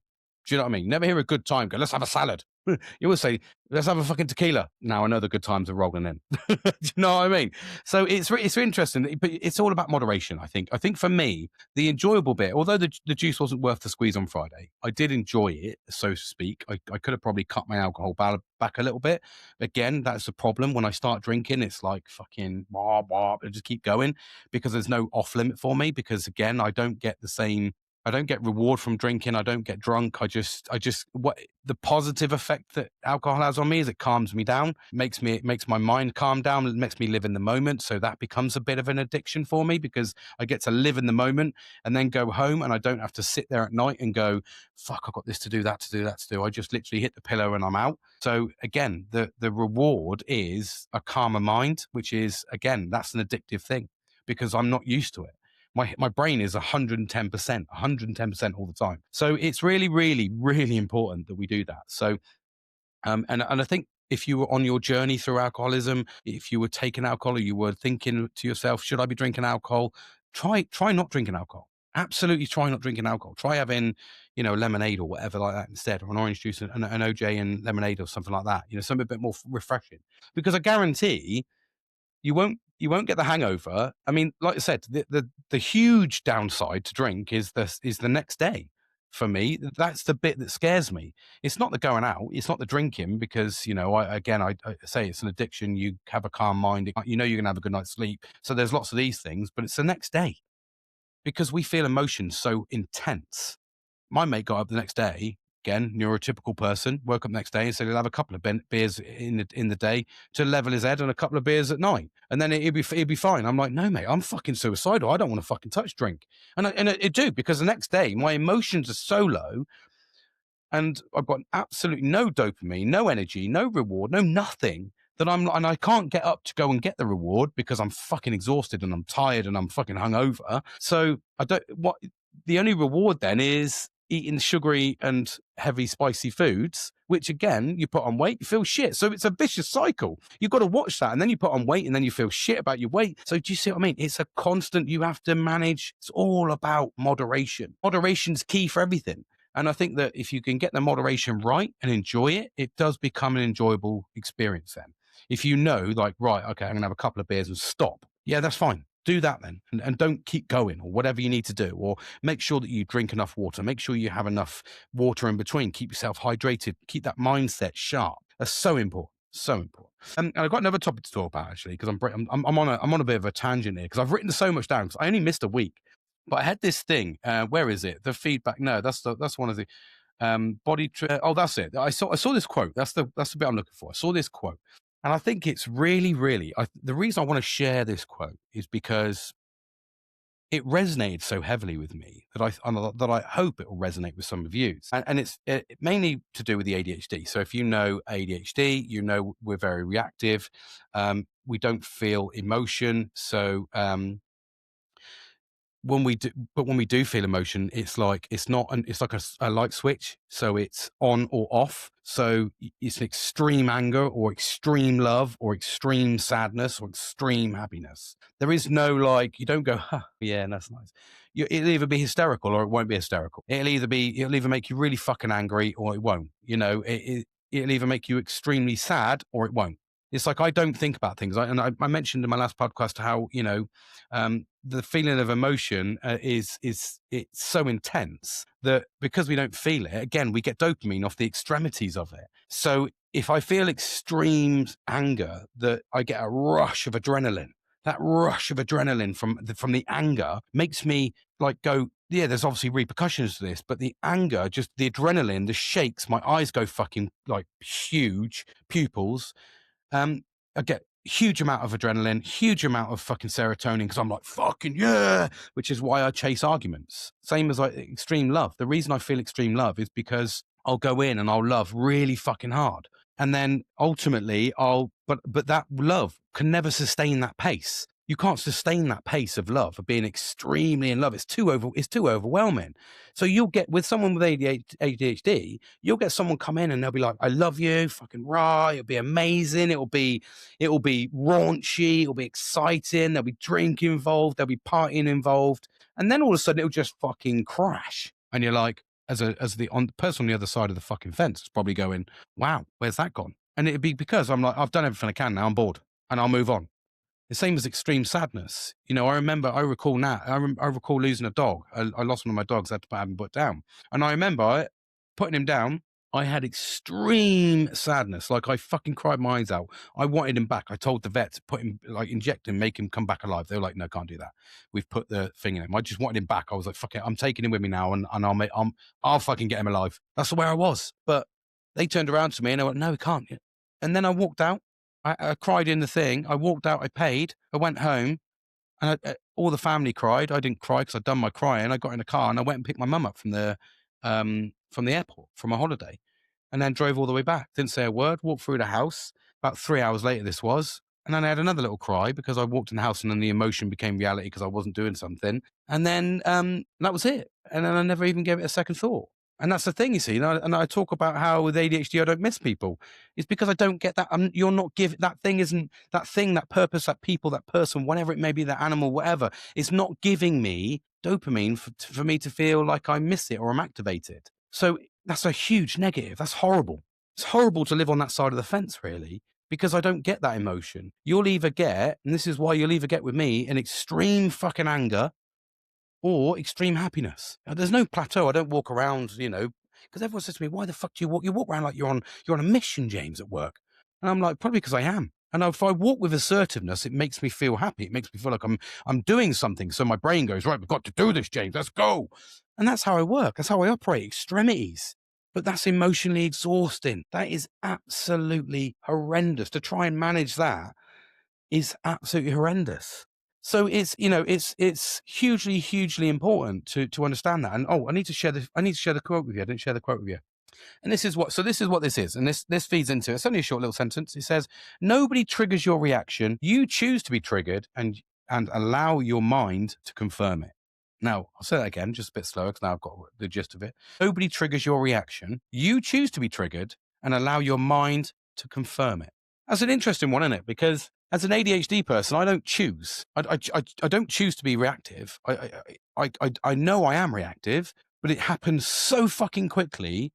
Do you know what I mean? You never hear a good time go, let's have a salad. You always say, let's have a fucking tequila. Now I know the good times are rolling in. Do you know what I mean? So it's interesting, but it's all about moderation, I think. I think for me, the enjoyable bit, although the juice wasn't worth the squeeze on Friday, I did enjoy it, so to speak. I could have probably cut my alcohol back a little bit. Again, that's the problem. When I start drinking, it's like fucking blah, blah, I just keep going because there's no off limit for me. Because again, I don't get reward from drinking. I don't get drunk. What the positive effect that alcohol has on me is it calms me down, it makes my mind calm down, it makes me live in the moment. So that becomes a bit of an addiction for me because I get to live in the moment and then go home and I don't have to sit there at night and go, fuck, I've got this to do, that to do, that to do. I just literally hit the pillow and I'm out. So again, the reward is a calmer mind, which is, again, that's an addictive thing because I'm not used to it. My brain is 110% all the time. So it's really, really, really important that we do that. So, and I think if you were on your journey through alcoholism, if you were taking alcohol or you were thinking to yourself, should I be drinking alcohol? Try not drinking alcohol. Absolutely try not drinking alcohol. Try having, lemonade or whatever like that instead, or an orange juice and an OJ and lemonade or something like that. Something a bit more refreshing. Because I guarantee you won't get the hangover. I mean, like I said, the huge downside to drink is the next day. For me, that's the bit that scares me. It's not the going out, it's not the drinking, because I say it's an addiction. You have a calm mind, you're gonna have a good night's sleep. So there's lots of these things, but it's the next day because we feel emotion so intense. My mate got up the next day, again, neurotypical person, woke up the next day and said he'll have a couple of beers in the day to level his head and a couple of beers at night. And then he'd be fine. I'm like, no, mate, I'm fucking suicidal. I don't want to fucking touch drink. And I do, because the next day my emotions are so low and I've got absolutely no dopamine, no energy, no reward, no nothing, and I can't get up to go and get the reward because I'm fucking exhausted and I'm tired and I'm fucking hungover. So the only reward then is eating sugary and heavy spicy foods, which again, you put on weight, you feel shit. So it's a vicious cycle. You've got to watch that. And then you put on weight and then you feel shit about your weight. So do you see what I mean? It's a constant, you have to manage. It's all about moderation. Moderation's key for everything. And I think that if you can get the moderation right and enjoy it, it does become an enjoyable experience then. If you know, like, right, okay, I'm going to have a couple of beers and stop. Yeah, that's fine. Do that then. And don't keep going, or whatever you need to do. Or make sure that you drink enough water. Make sure you have enough water in between. Keep yourself hydrated. Keep that mindset sharp. That's so important. So important. And I've got another topic to talk about, actually, because I'm on a bit of a tangent here because I've written so much down because I only missed a week. But I had this thing. Where is it? The feedback. No, that's one of the that's it. I saw this quote. That's the bit I'm looking for. I saw this quote, and I think it's really, really. The reason I want to share this quote is because it resonated so heavily with me that I hope it will resonate with some of you. And it's mainly to do with the ADHD. So if you know ADHD, we're very reactive. We don't feel emotion. So when we do feel emotion, it's like it's like a light switch, so it's on or off. So it's extreme anger or extreme love or extreme sadness or extreme happiness. There is no, like, you don't go, huh, yeah, that's nice. It'll either be hysterical or it won't be hysterical. It'll either make you really fucking angry or it won't. It'll either make you extremely sad or it won't. It's like I don't think about things. I mentioned in my last podcast how the feeling of emotion is it's so intense that because we don't feel it, again, we get dopamine off the extremities of it. So if I feel extreme anger, that I get a rush of adrenaline that rush of adrenaline from the anger makes me like go, yeah, there's obviously repercussions to this, but the anger, just the adrenaline, the shakes, my eyes go fucking like huge, pupils. I get huge amount of adrenaline, huge amount of fucking serotonin because I'm like, fucking yeah, which is why I chase arguments. Same as like extreme love. The reason I feel extreme love is because I'll go in and I'll love really fucking hard. And then ultimately but that love can never sustain that pace. You can't sustain that pace of love, of being extremely in love. It's too overwhelming. So you'll get with someone with ADHD, you'll get someone come in and they'll be like, I love you, fucking right. It'll be amazing. It'll be raunchy. It'll be exciting. There'll be drink involved. There'll be partying involved. And then all of a sudden it'll just fucking crash. And you're like, as the person on the other side of the fucking fence is probably going, wow, where's that gone? And it'd be because I'm like, I've done everything I can now. I'm bored and I'll move on. The same as extreme sadness. You know, I recall now, I recall losing a dog. I lost one of my dogs. I had to have him put down. And I remember putting him down. I had extreme sadness. Like I fucking cried my eyes out. I wanted him back. I told the vet to put him, like inject him, make him come back alive. They were like, no, can't do that. We've put the thing in him. I just wanted him back. I was like, fuck it. I'm taking him with me now and I'll fucking get him alive. That's where I was. But they turned around to me and they went, no, we can't. And then I walked out. I cried in the thing. I walked out. I paid. I went home, and all the family cried. I didn't cry because I'd done my crying. I got in the car and I went and picked my mum up from the airport from a holiday, and then drove all the way back. Didn't say a word. Walked through the house. About 3 hours later, this was, and then I had another little cry because I walked in the house and then the emotion became reality because I wasn't doing something, and then that was it. And then I never even gave it a second thought. And that's the thing, you see. And I talk about how with ADHD, I don't miss people. It's because I don't get that. You're not giving that thing, isn't that thing, that purpose, that people, that person, whatever it may be, that animal, whatever. It's not giving me dopamine for me to feel like I miss it or I'm activated. So that's a huge negative. That's horrible. It's horrible to live on that side of the fence, really, because I don't get that emotion. You'll either get, and this is why you'll either get with me, an extreme fucking anger or extreme happiness. There's no plateau. I don't walk around, you know, because everyone says to me, why the fuck do you walk? You walk around like you're on a mission, James, at work. And I'm like, probably because I am. And if I walk with assertiveness, it makes me feel happy. It makes me feel like I'm doing something. So my brain goes, right, we've got to do this, James. Let's go. And that's how I work. That's how I operate. Extremities. But that's emotionally exhausting. That is absolutely horrendous. To try and manage that is absolutely horrendous. So it's, you know, it's hugely, hugely important to understand that. And I need to share the quote with you. I didn't share the quote with you. And this is what this is. And this feeds into it. It's only a short little sentence. It says, nobody triggers your reaction. You choose to be triggered and allow your mind to confirm it. Now, I'll say that again, just a bit slower because now I've got the gist of it. Nobody triggers your reaction. You choose to be triggered and allow your mind to confirm it. That's an interesting one, isn't it? Because as an ADHD person, I don't choose. I don't choose to be reactive. I know I am reactive, but it happens so fucking quickly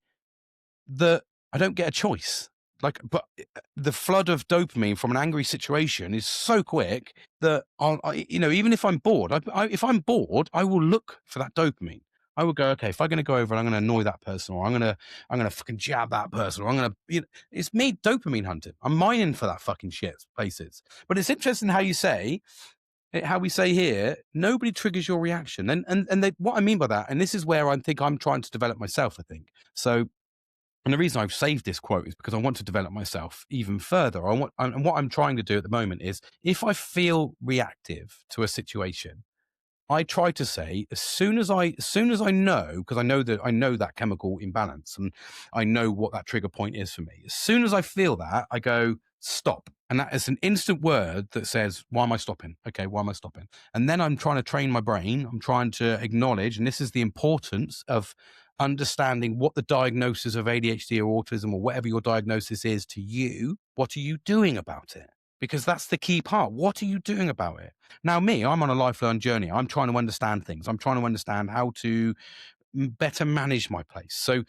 that I don't get a choice. But the flood of dopamine from an angry situation is so quick that even if I'm bored, if I'm bored, I will look for that dopamine. I would go, okay, if I'm going to go over and I'm going to annoy that person, or I'm going to fucking jab that person, or I'm going to, it's me dopamine hunting. I'm mining for that fucking shit places. But it's interesting how we say here, nobody triggers your reaction. And what I mean by that, and this is where I think I'm trying to develop myself, I think. So, and the reason I've saved this quote is because I want to develop myself even further. And what I'm trying to do at the moment is, if I feel reactive to a situation, I try to say, as soon as I know, because I know that chemical imbalance and I know what that trigger point is for me. As soon as I feel that, I go, stop. And that is an instant word that says, why am I stopping? Okay, why am I stopping? And then I'm trying to train my brain. I'm trying to acknowledge, and this is the importance of understanding what the diagnosis of ADHD or autism or whatever your diagnosis is to you. What are you doing about it? Because that's the key part. What are you doing about it? Now, I'm on a lifelong journey. I'm trying to understand things. I'm trying to understand how to better manage my place. So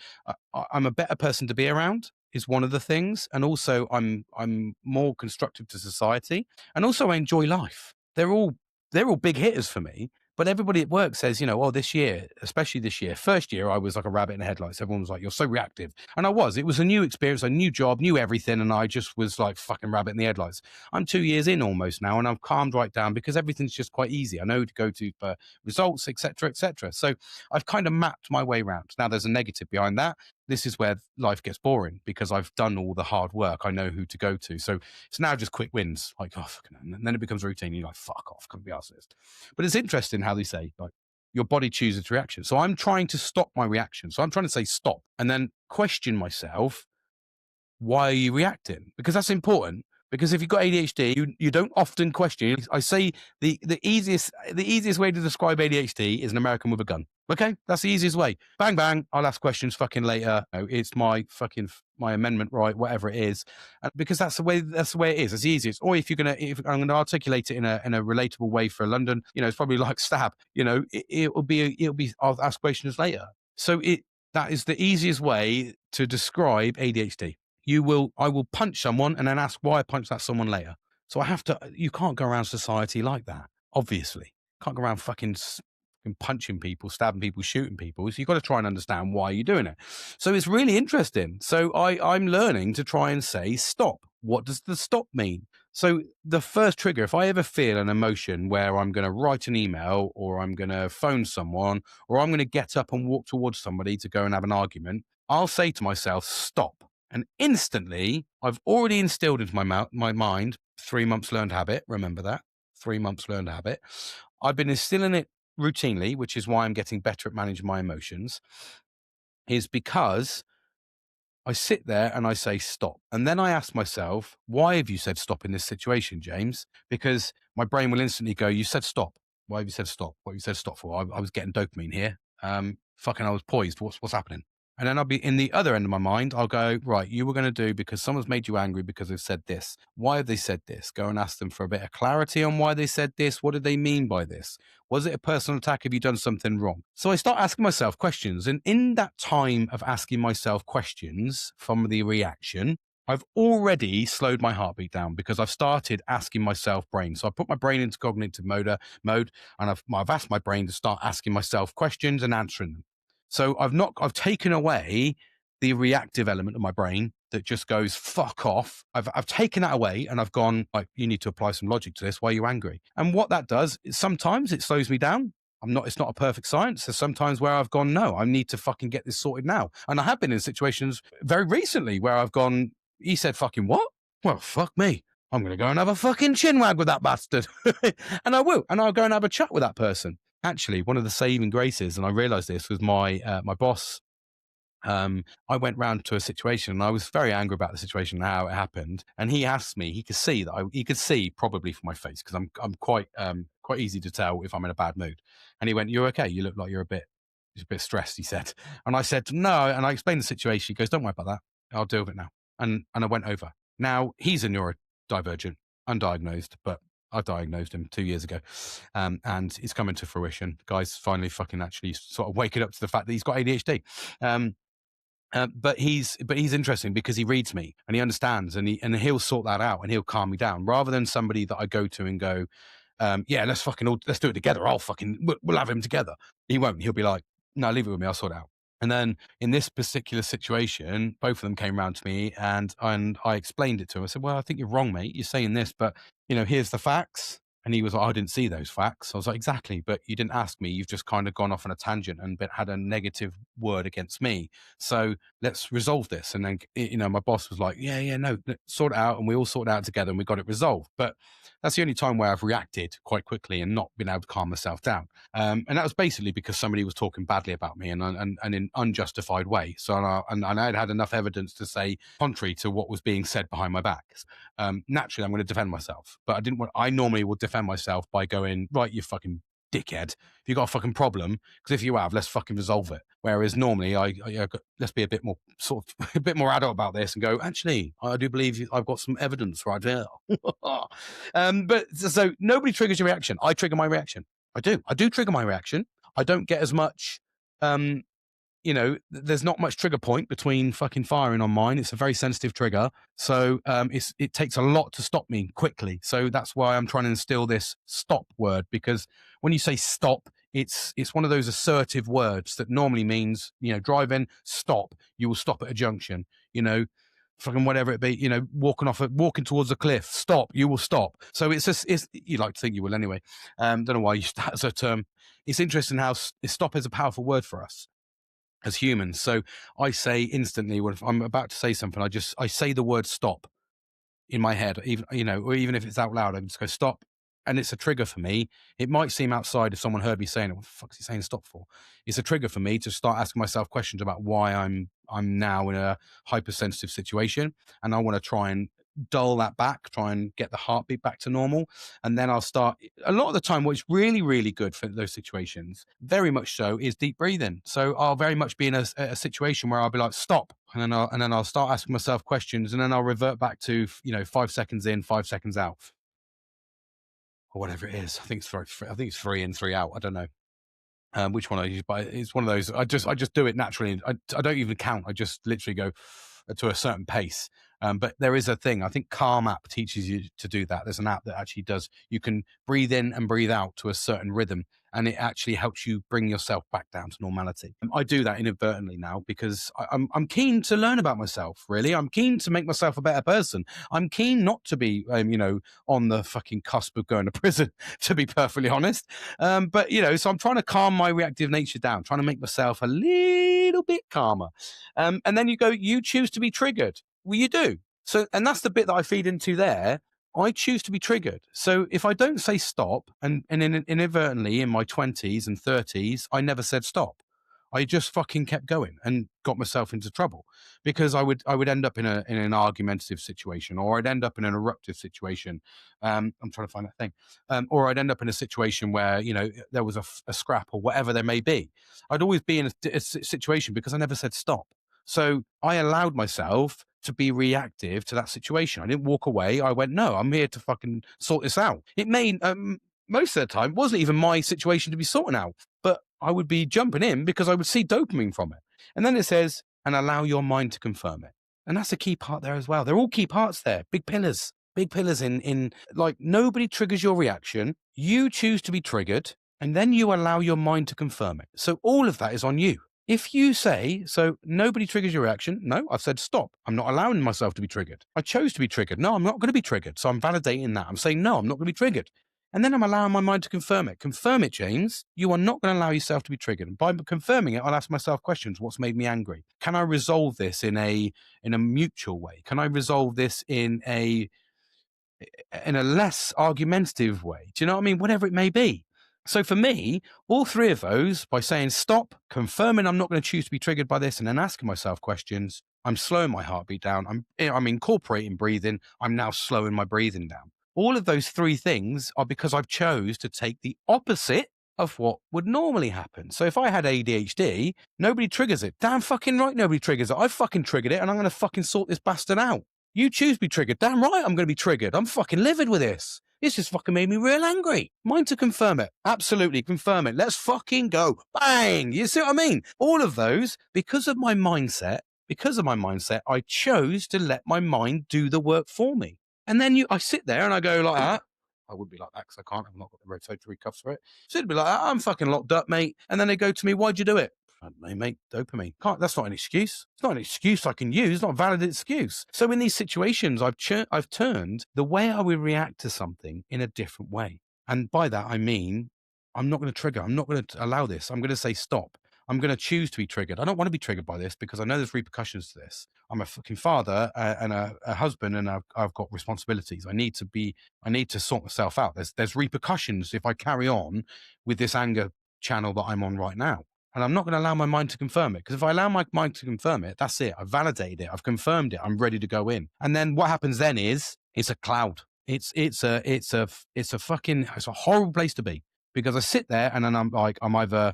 I'm a better person to be around is one of the things. And also I'm more constructive to society. And also I enjoy life. They're all big hitters for me. But everybody at work says, oh, this year, especially this year, first year, I was like a rabbit in the headlights. Everyone was like, you're so reactive. And I was. It was a new experience, a new job, knew everything. And I just was like fucking rabbit in the headlights. I'm 2 years in almost now, and I've calmed right down because everything's just quite easy. I know who to go to for results, etc., etc. So I've kind of mapped my way around. Now there's a negative behind that. This is where life gets boring because I've done all the hard work. I know who to go to. So it's now just quick wins. Like, oh, fucking, and then it becomes routine. You're like, fuck off, couldn't be arsed. But it's interesting how they say, like, your body chooses reaction. So I'm trying to stop my reaction. So I'm trying to say stop and then question myself, why are you reacting? Because that's important. Because if you've got ADHD, you don't often question. I say the easiest way to describe ADHD is an American with a gun. Okay, that's the easiest way. Bang bang. I'll ask questions fucking later. It's my amendment right, whatever it is, because that's the way it is. It's the easiest. Or if I'm gonna articulate it in a relatable way for London, it's probably like stab. It'll be. I'll ask questions later. So that is the easiest way to describe ADHD. I will punch someone and then ask why I punched that someone later. So you can't go around society like that, obviously. Can't go around fucking punching people, stabbing people, shooting people. So you've got to try and understand why you're doing it. So it's really interesting. So I'm learning to try and say, stop. What does the stop mean? So the first trigger, if I ever feel an emotion where I'm going to write an email or I'm going to phone someone or I'm going to get up and walk towards somebody to go and have an argument, I'll say to myself, stop. And instantly, I've already instilled into my mind 3 months learned habit. Remember that 3 months learned habit. I've been instilling it routinely, which is why I'm getting better at managing my emotions, is because I sit there and I say stop. And then I ask myself, why have you said stop in this situation, James? Because my brain will instantly go, you said stop. Why have you said stop? What have you said stop for? I was getting dopamine here. I was poised. What's happening? And then I'll be in the other end of my mind. I'll go, right, you were going to do because someone's made you angry because they've said this. Why have they said this? Go and ask them for a bit of clarity on why they said this. What did they mean by this? Was it a personal attack? Have you done something wrong? So I start asking myself questions. And in that time of asking myself questions from the reaction, I've already slowed my heartbeat down because I've started asking myself brain. So I put my brain into cognitive mode, and I've asked my brain to start asking myself questions and answering them. So I've taken away the reactive element of my brain that just goes, fuck off. I've taken that away and I've gone, like, you need to apply some logic to this. Why are you angry? And what that does is sometimes it slows me down. It's not a perfect science. There's sometimes where I've gone, no, I need to fucking get this sorted now. And I have been in situations very recently where I've gone, he said fucking what? Well, fuck me. I'm going to go and have a fucking chinwag with that bastard. And I will. And I'll go and have a chat with that person. Actually, one of the saving graces, and I realized this, was my boss. I went round to a situation and I was very angry about the situation and how it happened. And he asked me, he could see probably from my face, because I'm quite easy to tell if I'm in a bad mood. And he went, "You're okay. You look like you're a bit stressed," he said. And I said, "No." And I explained the situation. He goes, "Don't worry about that. I'll deal with it now." And I went over. Now he's a neurodivergent, undiagnosed, but I diagnosed him 2 years ago, and it's coming to fruition. The guy's finally fucking actually sort of waking up to the fact that he's got ADHD. But he's interesting because he reads me and he understands, and he'll sort that out and he'll calm me down, rather than somebody that I go to and go, yeah, let's do it together. We'll have him together. He won't. He'll be like, no, leave it with me. I'll sort it out. And then in this particular situation, both of them came round to me and I explained it to him. I said, well, I think you're wrong, mate. You're saying this, but here's the facts. And he was like, I didn't see those facts. I was like, exactly, but you didn't ask me. You've just kind of gone off on a tangent and had a negative word against me. So let's resolve this. And then, my boss was like, yeah, no, sort it out. And we all sorted it out together and we got it resolved. But that's the only time where I've reacted quite quickly and not been able to calm myself down. And that was basically because somebody was talking badly about me and in unjustified way. So, and I had enough evidence to say contrary to what was being said behind my back. Naturally, I'm going to defend myself, but I normally would defend myself by going, right, you fucking dickhead. If you got a fucking problem, because if you have, let's fucking resolve it. Whereas normally let's be a bit more a bit more adult about this and go, actually, I do believe I've got some evidence right there. But so nobody triggers your reaction. I trigger my reaction. I do trigger my reaction. I don't get as much there's not much trigger point between fucking firing on mine. It's a very sensitive trigger. So it takes a lot to stop me quickly. So that's why I'm trying to instill this stop word, because when you say stop, it's one of those assertive words that normally means, driving, stop. You will stop at a junction, fucking whatever it be, walking towards a cliff, stop, you will stop. So you like to think you will anyway. Don't know why you use that as a term. It's interesting how stop is a powerful word for us as humans. So I say instantly, when I'm about to say something, I say the word stop in my head, even, or even if it's out loud, I just go stop. And it's a trigger for me. It might seem outside if someone heard me saying it. What the fuck is he saying stop for? It's a trigger for me to start asking myself questions about why I'm now in a hypersensitive situation. And I want to try and dull that back, try and get the heartbeat back to normal. And then I'll start, a lot of the time, what's really, really good for those situations, very much so, is deep breathing. So I'll very much be in a situation where I'll be like, stop. And then I'll start asking myself questions, and then I'll revert back to, 5 seconds in, 5 seconds out, or whatever it is. I think it's 3 in, 3 out. I don't know which one I use, but it's one of those. I just do it naturally. I don't even count. I just literally go to a certain pace. But there is a thing. I think Calm app teaches you to do that. There's an app that actually does. You can breathe in and breathe out to a certain rhythm, and it actually helps you bring yourself back down to normality. I do that inadvertently now because I'm keen to learn about myself. Really, I'm keen to make myself a better person. I'm keen not to be, on the fucking cusp of going to prison. To be perfectly honest, but so I'm trying to calm my reactive nature down, trying to make myself a little bit calmer. And then you choose to be triggered. Well, you do. So, and that's the bit that I feed into there. I choose to be triggered. So if I don't say stop, and inadvertently in my 20s and 30s, I never said stop. I just fucking kept going and got myself into trouble because I would end up in an argumentative situation, or I'd end up in an eruptive situation. I'm trying to find that thing. Or I'd end up in a situation where, there was a scrap or whatever there may be. I'd always be in a situation because I never said stop. So I allowed myself to be reactive to that situation. I didn't walk away. I went, no, I'm here to fucking sort this out. It may, most of the time, wasn't even my situation to be sorting out, but I would be jumping in because I would see dopamine from it. And then it says, and allow your mind to confirm it. And that's a key part there as well. They're all key parts there, big pillars in like, nobody triggers your reaction. You choose to be triggered, and then you allow your mind to confirm it. So all of that is on you. If you say, so nobody triggers your reaction. No, I've said stop. I'm not allowing myself to be triggered. I chose to be triggered. No, I'm not going to be triggered. So I'm validating that. I'm saying, no, I'm not going to be triggered. And then I'm allowing my mind to confirm it. Confirm it, James. You are not going to allow yourself to be triggered. And by confirming it, I'll ask myself questions. What's made me angry? Can I resolve this in a mutual way? Can I resolve this in a less argumentative way? Do you know what I mean? Whatever it may be. So for me, all three of those, by saying stop, confirming I'm not going to choose to be triggered by this, and then asking myself questions, I'm slowing my heartbeat down. I'm incorporating breathing. I'm now slowing my breathing down. All of those three things are because I've chose to take the opposite of what would normally happen. So if I had ADHD, nobody triggers it. Damn fucking right nobody triggers it. I fucking triggered it, and I'm going to fucking sort this bastard out. You choose to be triggered. Damn right I'm going to be triggered. I'm fucking livid with this. This just fucking made me real angry. Mind to confirm it. Absolutely, confirm it. Let's fucking go. Bang! You see what I mean? All of those, because of my mindset, I chose to let my mind do the work for me. And then I sit there and I go like that. I wouldn't be like that because I can't. I've not got the rotatory cuffs for it. So it'd be like, I'm fucking locked up, mate. And then they go to me, why'd you do it? I don't know, mate, dopamine. That's not an excuse. It's not an excuse I can use. It's not a valid excuse. So in these situations, I've turned the way I would react to something in a different way. And by that, I mean, I'm not going to trigger. I'm not going to allow this. I'm going to say stop. I'm going to choose to be triggered. I don't want to be triggered by this because I know there's repercussions to this. I'm a fucking father and a husband, and I've got responsibilities. I need to sort myself out. There's repercussions if I carry on with this anger channel that I'm on right now. And I'm not going to allow my mind to confirm it, because if I allow my mind to confirm it, that's it. I've validated it. I've confirmed it. I'm ready to go in. And then what happens then is it's a cloud. It's a horrible place to be, because I sit there and then I'm either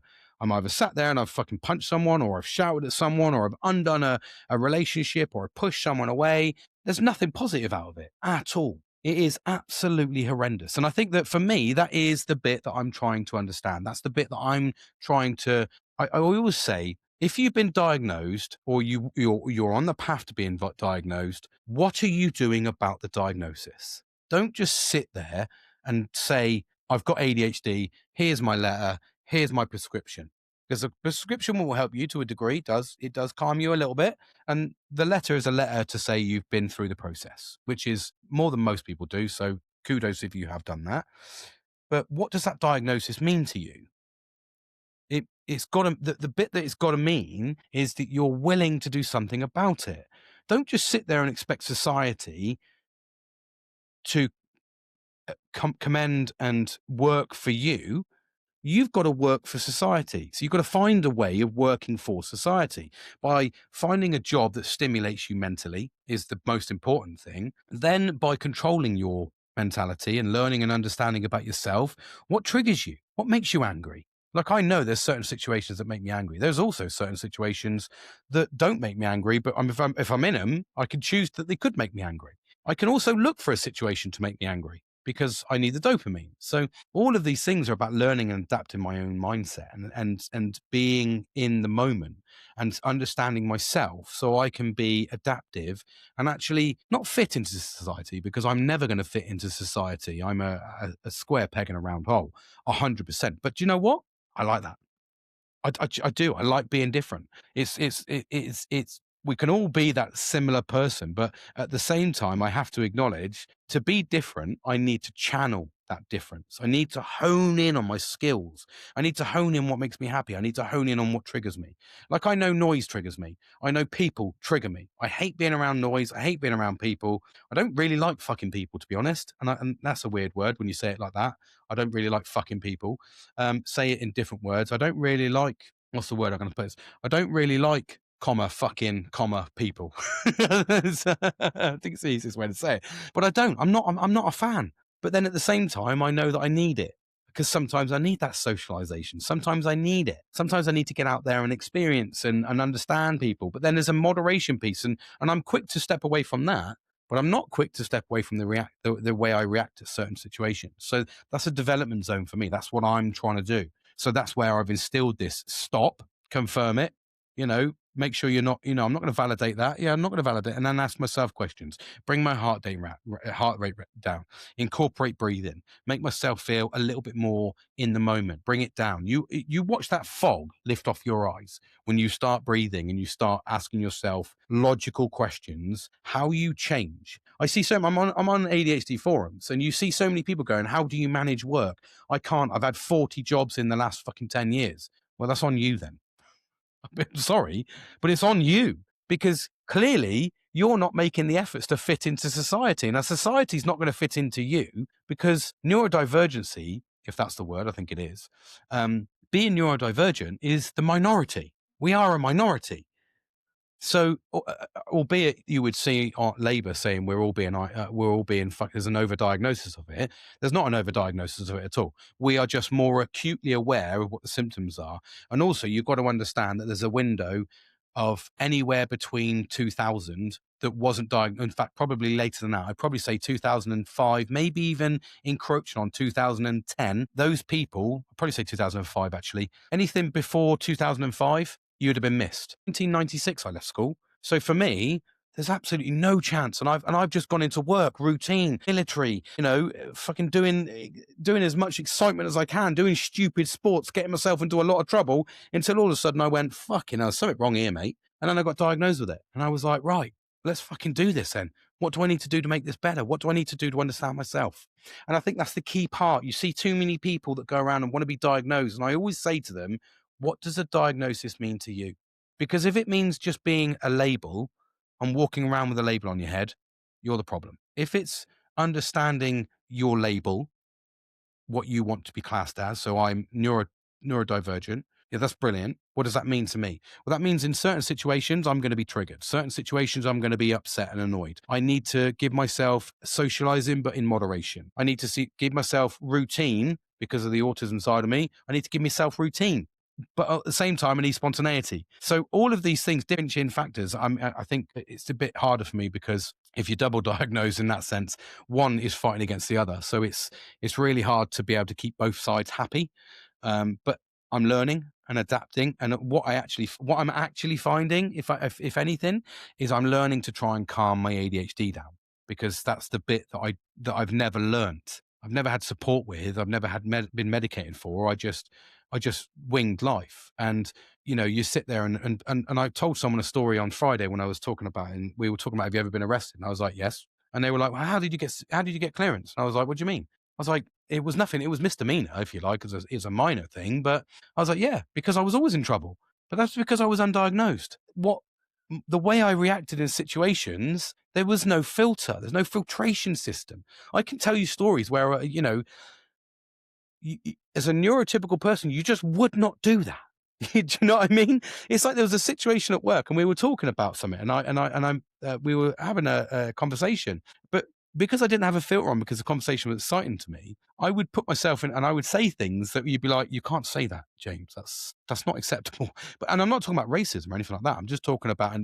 sat there and I've fucking punched someone, or I've shouted at someone, or I've undone a relationship, or I pushed someone away. There's nothing positive out of it at all. It is absolutely horrendous. And I think that for me, that is the bit that I'm trying to understand. That's the bit that I'm trying to, I always say, If you've been diagnosed or you're on the path to being diagnosed, what are you doing about the diagnosis? Don't just sit there and say, I've got ADHD, here's my letter, here's my prescription. Because a prescription will help you to a degree, it does calm you a little bit. And the letter is a letter to say you've been through the process, which is more than most people do. So kudos if you have done that. But what does that diagnosis mean to you? It's got to, the bit that it's got to mean is that you're willing to do something about it. Don't just sit there and expect society to commend and work for you. You've got to work for society. So you've got to find a way of working for society by finding a job that stimulates you mentally is the most important thing. Then by controlling your mentality and learning and understanding about yourself, what triggers you, what makes you angry. Like, I know there's certain situations that make me angry. There's also certain situations that don't make me angry, but if I'm in them, I can choose that they could make me angry. I can also look for a situation to make me angry because I need the dopamine. So all of these things are about learning and adapting my own mindset and being in the moment and understanding myself so I can be adaptive and actually not fit into society, because I'm never going to fit into society. I'm a square peg in a round hole, 100%. But do you know what? I like that. I do. I like being different. It's we can all be that similar person, but at the same time, I have to acknowledge, to be different, I need to channel that difference. I need to hone in on my skills. I need to hone in what makes me happy. I need to hone in on what triggers me. Like, I know noise triggers me. I know people trigger me. I hate being around noise. I hate being around people. I don't really like fucking people, to be honest. And that's a weird word when you say it like that. I don't really like fucking people. Say it in different words. I don't really like, what's the word I'm going to put this? I don't really like fucking people. I think it's the easiest way to say it, but I don't. I'm not a fan. But then at the same time, I know that I need it, because sometimes I need that socialization. Sometimes I need it. Sometimes I need to get out there and experience and understand people. But then there's a moderation piece, and I'm quick to step away from that. But I'm not quick to step away from the way I react to certain situations. So that's a development zone for me. That's what I'm trying to do. So that's where I've instilled this: stop, confirm it, make sure you're not, I'm not going to validate that. Yeah, I'm not going to validate. And then ask myself questions, bring my heart rate down, incorporate breathing, make myself feel a little bit more in the moment, bring it down. You watch that fog lift off your eyes when you start breathing and you start asking yourself logical questions, how you change. I see I'm on ADHD forums, and you see so many people going, how do you manage work? I can't. I've had 40 jobs in the last fucking 10 years. Well, that's on you then. Sorry, but it's on you, because clearly you're not making the efforts to fit into society. Now, society's not going to fit into you, because neurodivergency, if that's the word, I think it is, being neurodivergent is the minority. We are a minority. So, albeit you would see Labour saying we're all being there's an overdiagnosis of it. There's not an overdiagnosis of it at all. We are just more acutely aware of what the symptoms are, and also you've got to understand that there's a window of anywhere between 2000 that wasn't diagnosed. In fact, probably later than that. I'd probably say 2005, maybe even encroaching on 2010. Those people, I'd probably say 2005 actually. Anything before 2005, you would have been missed. 1996, I left school. So for me, there's absolutely no chance. And I've just gone into work, routine, military, fucking doing as much excitement as I can, doing stupid sports, getting myself into a lot of trouble, until all of a sudden I went, fucking hell, something wrong here, mate. And then I got diagnosed with it. And I was like, right, let's fucking do this then. What do I need to do to make this better? What do I need to do to understand myself? And I think that's the key part. You see too many people that go around and want to be diagnosed. And I always say to them, what does a diagnosis mean to you? Because if it means just being a label and walking around with a label on your head, you're the problem. If it's understanding your label, what you want to be classed as, so I'm neurodivergent, yeah, that's brilliant. What does that mean to me? Well, that means in certain situations, I'm going to be triggered. Certain situations, I'm going to be upset and annoyed. I need to give myself socializing, but in moderation. I need to give myself routine because of the autism side of me. I need to give myself routine, but at the same time, I need spontaneity. So all of these things, differentiating factors, I think it's a bit harder for me, because if you're double diagnosed in that sense, one is fighting against the other. So it's really hard to be able to keep both sides happy. But I'm learning, and adapting. And what I'm actually finding, if anything, is I'm learning to try and calm my ADHD down, because that's the bit that I've never learnt. I've never had support with. I've never had been medicated for. I just winged life. And you sit there and I told someone a story on Friday when I was talking about it, and we were talking about, have you ever been arrested? And I was like, yes. And they were like, well, how did you get clearance? And I was like, what do you mean? I was like, it was nothing. It was misdemeanor, if you like, because it's a minor thing. But I was like, yeah, because I was always in trouble. But that's because I was undiagnosed. The way I reacted in situations, there was no filter. There's no filtration system. I can tell you stories where, as a neurotypical person, you just would not do that. Do you know what I mean? It's like there was a situation at work, and we were talking about something, we were having a conversation, but because I didn't have a filter on, because the conversation was exciting to me, I would put myself in, and I would say things that you'd be like, "You can't say that, James. That's not acceptable." And I'm not talking about racism or anything like that. I'm just talking about,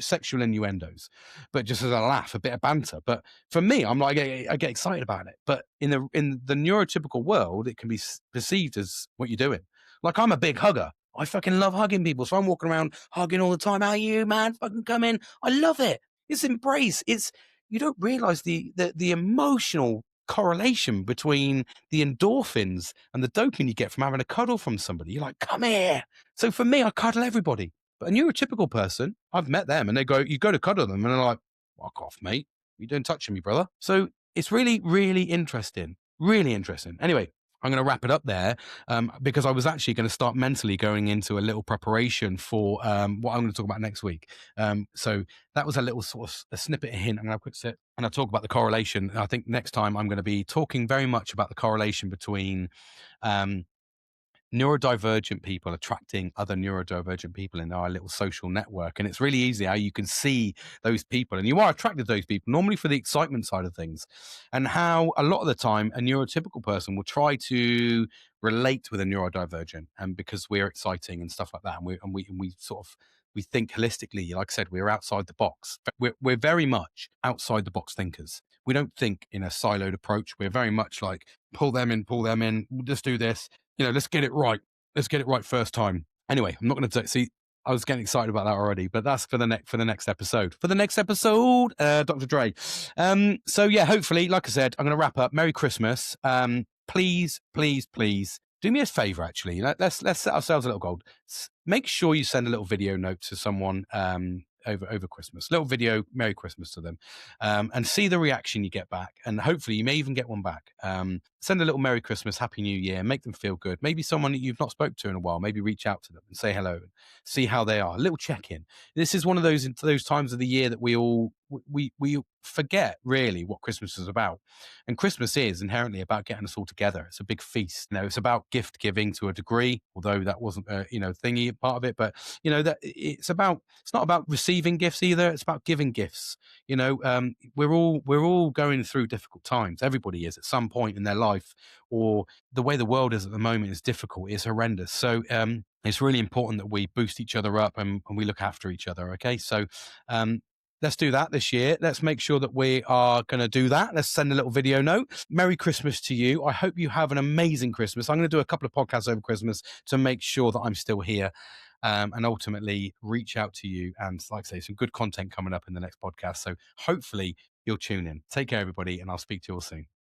sexual innuendos, but just as a laugh, a bit of banter. But for me, I'm like, I get excited about it. But in the neurotypical world, it can be perceived as what you're doing. Like, I'm a big hugger. I fucking love hugging people. So I'm walking around hugging all the time. How are you, man? Fucking come in. I love it. It's embrace. You don't realize the emotional correlation between the endorphins and the dopamine you get from having a cuddle from somebody. You're like, come here. So for me, I cuddle everybody. But a neurotypical person, I've met them, and you go to cuddle them, and they're like, fuck off, mate. You don't touch me, brother. So it's really, really interesting. Really interesting. Anyway, I'm going to wrap it up there, because I was actually going to start mentally going into a little preparation for what I'm going to talk about next week. So that was a little sort of a snippet, a hint. I'm going to have a quick sit and I'll talk about the correlation. I think next time I'm going to be talking very much about the correlation between neurodivergent people attracting other neurodivergent people in our little social network. And it's really easy how you can see those people, and you are attracted to those people normally for the excitement side of things, and how a lot of the time a neurotypical person will try to relate with a neurodivergent, and because we're exciting and stuff like that, and we sort of, we think holistically. Like I said, we're outside the box. We're very much outside the box thinkers. We don't think in a siloed approach. We're very much like, pull them in, we'll just do this, let's get it right. Let's get it right first time. Anyway, I'm not going to see. I was getting excited about that already, but that's for the next episode. For the next episode, Dr. Dre. So yeah, hopefully, like I said, I'm going to wrap up. Merry Christmas. Please, please, please do me a favor. Actually, let's set ourselves a little goal. Make sure you send a little video note to someone over Christmas. Little video, Merry Christmas to them, and see the reaction you get back. And hopefully you may even get one back. Send a little Merry Christmas, Happy New Year, make them feel good. Maybe someone that you've not spoke to in a while, maybe reach out to them and say hello and see how they are. A little check-in. This is one of those times of the year that we forget really what Christmas is about. And Christmas is inherently about getting us all together. It's a big feast. It's about gift giving to a degree, although that wasn't a thingy part of it. But that it's not about receiving gifts either. It's about giving gifts. We're all going through difficult times. Everybody is at some point in their life, or the way the world is at the moment is difficult. It's horrendous. So it's really important that we boost each other up and we look after each other. Okay, so let's do that this year. Let's make sure that we are going to do that. Let's send a little video note. Merry Christmas to you. I hope you have an amazing Christmas. I'm going to do a couple of podcasts over Christmas to make sure that I'm still here, and ultimately reach out to you. And like I say, some good content coming up in the next podcast. So hopefully you'll tune in. Take care, everybody, and I'll speak to you all soon.